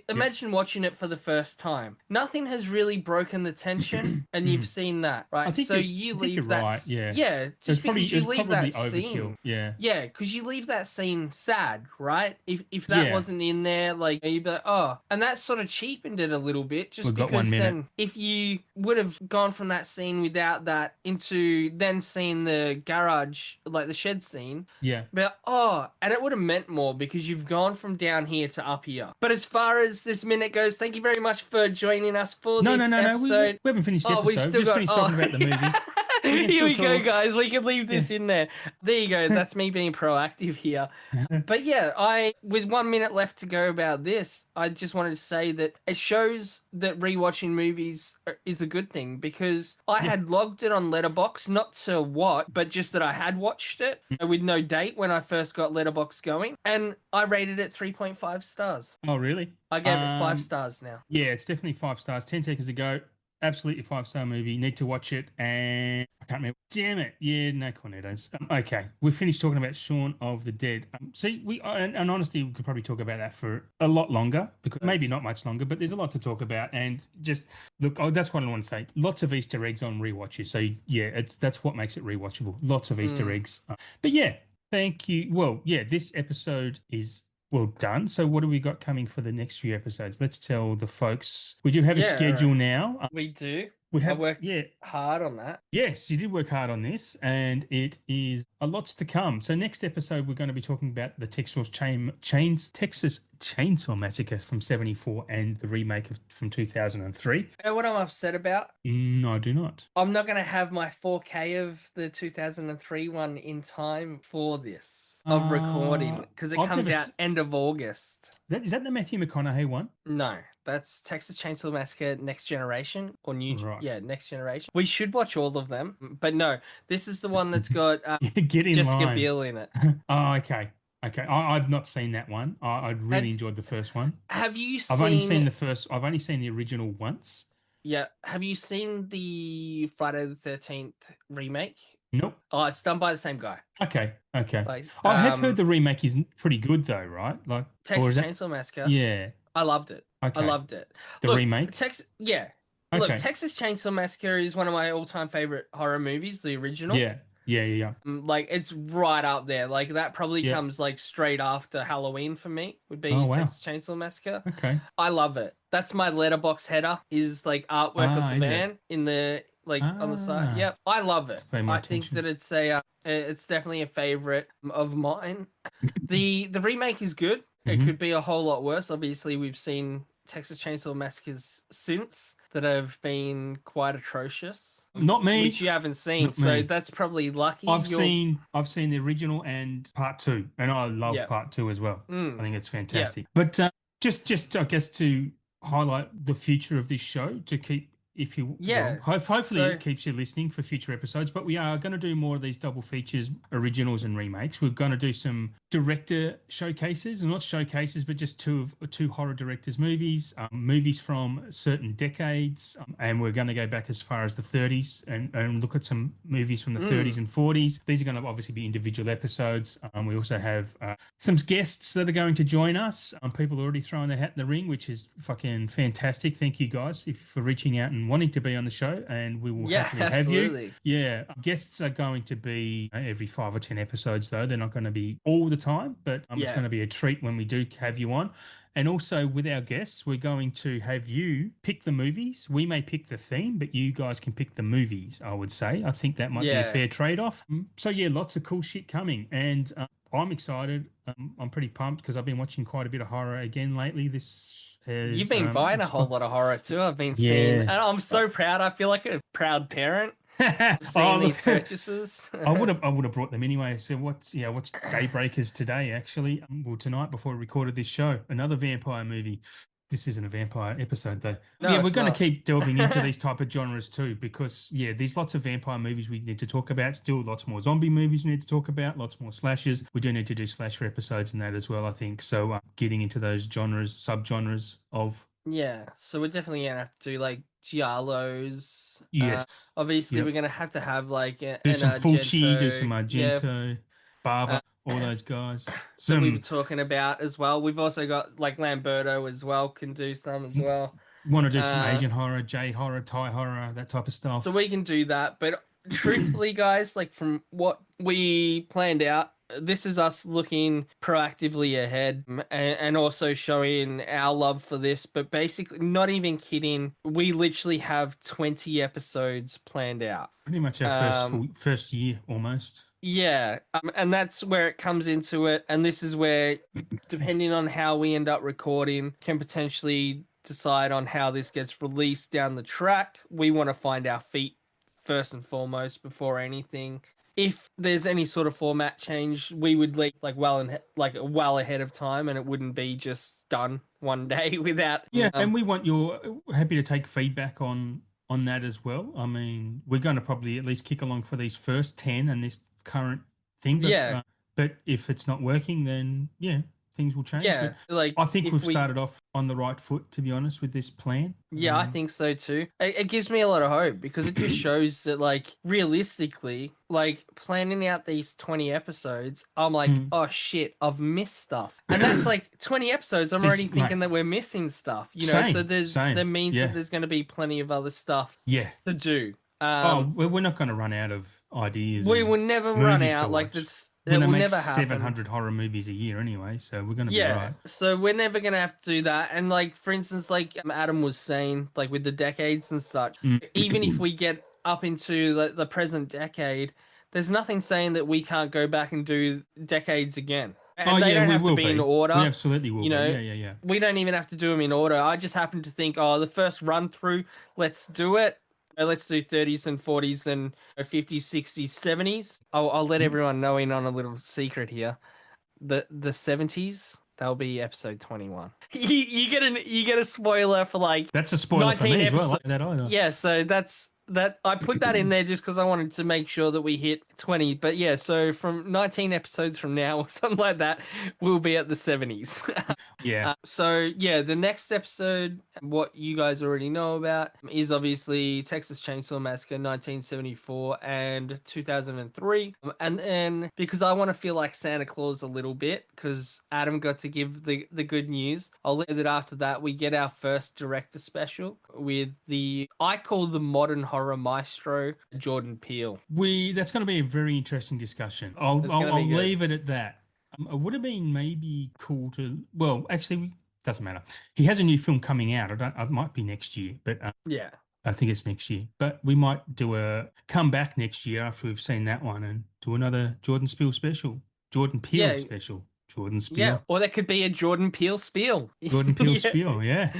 imagine watching it for the first time. Nothing has really broken the tension, and you've seen that, right? I think So you you I think you're leave that, right. Yeah, yeah, just because it you was leave that probably overkill. scene. Yeah, Yeah, because you leave that scene sad, right? If that Yeah. wasn't in there, like you'd be like, oh, and that sort of cheapened it a little bit, just We've got 1 because minute. then if you would have gone from that scene without that into then seeing the garage, like the shed scene, Yeah. but and it would have meant more because you've gone from down here to up here. But as far as this minute goes, thank you very much for joining us for this episode. We haven't finished the episode. We've still just finished talking about the movie. Here we go, guys. We can leave this Yeah. in there. There you go. That's me being proactive here. But yeah, with 1 minute left to go about this, I just wanted to say that it shows that rewatching movies is a good thing because I had logged it on Letterboxd, not to what, but just that I had watched it with no date when I first got Letterboxd going, and I rated it 3.5 stars. Oh, really? I gave it 5 stars now. Yeah, it's definitely 5 stars. 10 seconds ago. Absolutely 5-star movie. Need to watch it. And I can't remember. Damn it. Yeah, no cornetos. Okay. We've finished talking about Shaun of the Dead. See, and honestly, we could probably talk about that for a lot longer, because maybe not much longer, but there's a lot to talk about. And just look, that's what I want to say. Lots of Easter eggs on rewatches. So yeah, that's what makes it rewatchable. Lots of Easter eggs. But yeah, thank you. Well, yeah, this episode is done. So what do we got coming for the next few episodes? Let's tell the folks. We do have a schedule now. We do. I worked hard on that. Yes, you did work hard on this, and it is a lots to come. So next episode, we're going to be talking about the Texas Chainsaw Massacre from '74 and the remake from 2003. You know what I'm upset about? No, I do not. I'm not going to have my 4K of the 2003 one in time for this of recording because it comes out end of August. Is that the Matthew McConaughey one? No, that's Texas Chainsaw Massacre Next Generation or New. Right. Yeah, Next Generation. We should watch all of them, but no, this is the one that's got Get in Jessica line. Biel in it. Oh, okay. I've not seen that one. I really enjoyed the first one. Have you seen? I've only seen the first. I've only seen the original once. Yeah. Have you seen the Friday the 13th remake? Nope. Oh, it's done by the same guy. Okay. Like, I have heard the remake is pretty good though, right? Like Texas Chainsaw Massacre. Yeah. I loved it. Okay. I loved it. The remake? Yeah. Okay. Look, Texas Chainsaw Massacre is one of my all-time favorite horror movies, the original. Yeah. Like, it's right up there. Like, that probably comes, like, straight after Halloween for me, would be Texas Chainsaw Massacre. Okay. I love it. That's my letterbox header, is, like, artwork of the man in the, like, on the side. Yep. I love it. I think that it's definitely a favorite of mine. The remake is good. It could be a whole lot worse. Obviously, we've seen Texas Chainsaw Massacres since that have been quite atrocious. Not me. Which you haven't seen, so that's probably lucky. I've seen the original and part 2, and I love part 2 as well. I think it's fantastic. But just I guess to highlight the future of this show, to keep, if you hopefully it keeps you listening for future episodes. But we are going to do more of these double features, originals and remakes. We're going to do some director showcases, and not showcases, but just two horror directors' movies, movies from certain decades, and we're going to go back as far as the 30s and look at some movies from the 30s and 40s. These are going to obviously be individual episodes. We also have some guests that are going to join us. People are already throwing their hat in the ring, which is fucking fantastic. Thank you guys for reaching out and wanting to be on the show, and we will happily have you. Yeah, guests are going to be every 5 or 10 episodes, though. They're not going to be all the time, but it's going to be a treat when we do have you on. And also with our guests, we're going to have you pick the movies. We may pick the theme, but you guys can pick the movies, I would say. I think that might be a fair trade-off. So yeah, lots of cool shit coming, and I'm excited. I'm pretty pumped because I've been watching quite a bit of horror again lately. You've been buying a whole lot of horror too. I've been seeing, and I'm so proud. I feel like a proud parent seeing these purchases. I would have brought them anyway. So what's Daybreakers today? Actually, tonight before we recorded this show, another vampire movie. This isn't a vampire episode though. No, we're going to keep delving into these type of genres too, because there's lots of vampire movies we need to talk about. Still lots more zombie movies we need to talk about. Lots more slashers. We do need to do slasher episodes and that as well, I think. So getting into those genres, subgenres of. Yeah, so we're definitely going to have to do like giallos. Yes. Obviously, we're going to have like do some Fulci, do some Argento, Bava. all those guys. So we were talking about as well. We've also got like Lamberto as well, can do some as well. Want to do some Asian horror, J horror, Thai horror, that type of stuff. So we can do that. But truthfully, guys, like from what we planned out, this is us looking proactively ahead and also showing our love for this. But basically, not even kidding, we literally have 20 episodes planned out. Pretty much our first year almost. Yeah, and that's where it comes into it. And this is where, depending on how we end up recording, can potentially decide on how this gets released down the track. We want to find our feet first and foremost before anything. If there's any sort of format change, we would leak well ahead of time, and it wouldn't be just done one day without. Yeah, and we want you're happy to take feedback on that as well. I mean, we're going to probably at least kick along for these first 10 and this current thing. But, but if it's not working, then things will change. Yeah, but I think we've started off on the right foot, to be honest, with this plan. Yeah, I think so too. It gives me a lot of hope because it just shows that, realistically, planning out these 20 episodes, I'm like, oh shit, I've missed stuff. And that's 20 episodes, I'm already thinking that we're missing stuff, you know? So that means that there's going to be plenty of other stuff to do. We're not going to run out of ideas. We will never run out. We're going to make 700 horror movies a year anyway, so we're going to be all right. So we're never going to have to do that. And for instance, Adam was saying, with the decades and such, even if we get up into the present decade, there's nothing saying that we can't go back and do decades again. And they don't have to be in order. We absolutely will. You know, yeah. We don't even have to do them in order. I just happen to think, the first run through, let's do it. Let's do 30s and 40s and 50s, 60s, 70s. I'll let everyone know in on a little secret here. The 70s, that'll be episode 21. You get a spoiler for that's a spoiler for me episodes. as well. Like that either. Yeah, so that's I put that in there just because I wanted to make sure that we hit 20. But yeah, so from 19 episodes from now or something like that, we'll be at the 70s. Yeah. The next episode, what you guys already know about, is obviously Texas Chainsaw Massacre 1974 and 2003. And then because I want to feel like Santa Claus a little bit, because Adam got to give the good news, I'll let it after that we get our first director special with I call the modern horror maestro, Jordan Peele. That's going to be a very interesting discussion. I'll leave it at that. It would have been maybe cool to. Well, actually, doesn't matter. He has a new film coming out. It might be next year, but I think it's next year. But we might do a come back next year after we've seen that one and do another Jordan Peele special. Jordan Peele special. Jordan Spiel. Yeah, or there could be a Jordan Peele spiel. Jordan Peele spiel, yeah.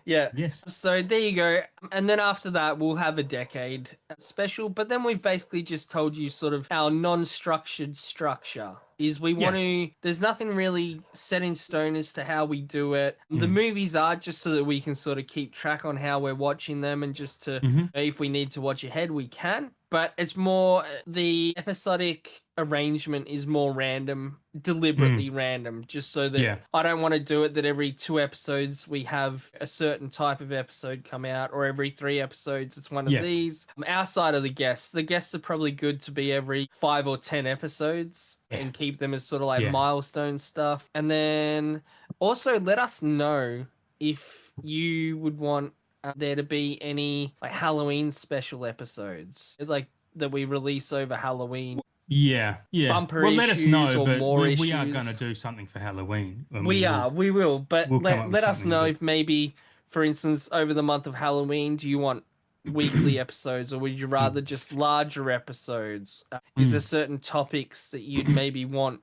Yeah. Yes. So there you go. And then after that, we'll have a decade special. But then we've basically just told you sort of our non-structured structure is we want to, there's nothing really set in stone as to how we do it. The movies are just so that we can sort of keep track on how we're watching them and just to, if we need to watch ahead, we can. But it's more, the episodic arrangement is more random, deliberately random, just so that I don't want to do it that every 2 episodes we have a certain type of episode come out, or every 3 episodes it's one of these. Outside of the guests are probably good to be every 5 or 10 episodes and keep them as sort of like milestone stuff. And then also let us know if you would want there to be any like Halloween special episodes like that we release over Halloween. Bumper well, let us know, but we are going to do something for Halloween. I mean, we will, but let us know if maybe, for instance, over the month of Halloween, do you want weekly episodes, or would you rather just larger episodes? Is there certain topics that you'd maybe want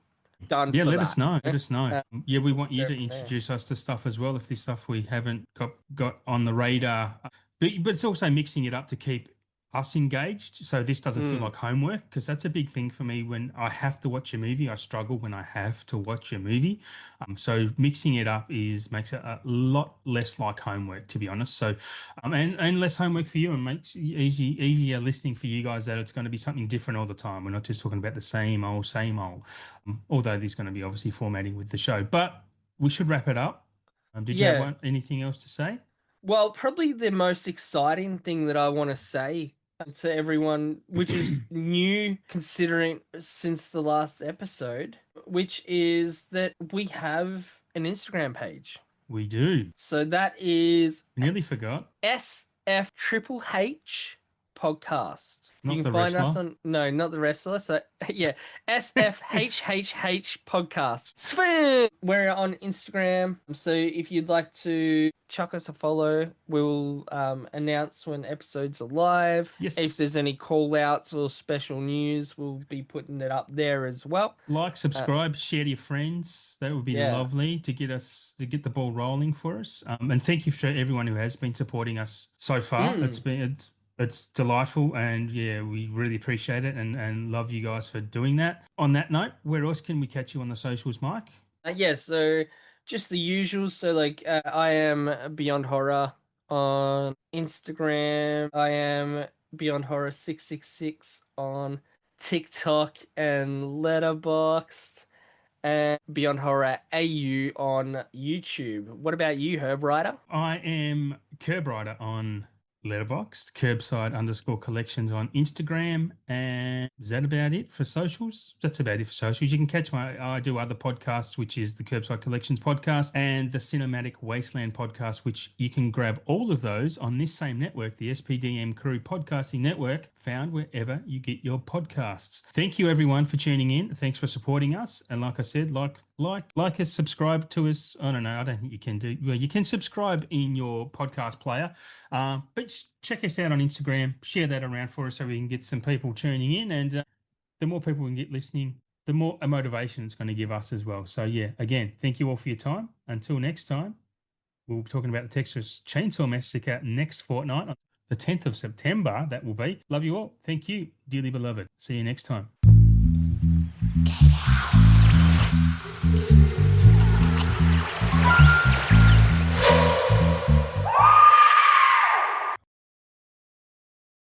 done for let that? us know. Let us know. We want you to introduce us to stuff as well, if there's stuff we haven't got on the radar. But it's also mixing it up to keep us engaged, so this doesn't feel like homework, because that's a big thing for me. When I have to watch a movie, I struggle when I have to watch a movie. So mixing it up makes it a lot less like homework, to be honest. So and less homework for you, and makes it easier listening for you guys, that it's going to be something different all the time. We're not just talking about the same old. Although there's going to be obviously formatting with the show, but we should wrap it up. Did you have anything else to say? Well, probably the most exciting thing that I want to say to everyone, which is new considering since the last episode, which is that we have an Instagram page. We do. So that is Nearly forgot. SF Triple H podcast. Not you can the find wrestler? us on not the wrestler. So yeah, SFHHH podcast. Spin. We're on Instagram. So if you'd like to chuck us a follow, we'll announce when episodes are live. Yes. If there's any call outs or special news, we'll be putting it up there as well. Like, subscribe, share to your friends. That would be lovely to get the ball rolling for us. And thank you for everyone who has been supporting us so far. It's delightful, and yeah, we really appreciate it and love you guys for doing that. On that note, where else can we catch you on the socials, Mike? So just the usuals. So like I am Beyond Horror on Instagram. I am Beyond Horror 666 on TikTok and Letterboxd, and Beyond Horror AU on YouTube. What about you, Herb Rider? I am Curb Rider on Letterboxd, Curbside_collections on Instagram, and is that about it for socials? That's about it for socials. You can catch I do other podcasts, which is the Curbside Collections podcast and the Cinematic Wasteland podcast, which you can grab all of those on this same network, the SPDM Crew Podcasting Network, found wherever you get your podcasts. Thank you everyone for tuning in. Thanks for supporting us. And like I said, like us, subscribe to us. I don't know. I don't think you can do. Well, you can subscribe in your podcast player, but check us out on Instagram. Share that around for us so we can get some people tuning in, and the more people we can get listening, the more motivation it's going to give us as well. So yeah, again, thank you all for your time. Until next time, we'll be talking about the Texas Chainsaw Massacre next fortnight on the 10th of September. That will be. Love you all. Thank you, dearly beloved. See you next time.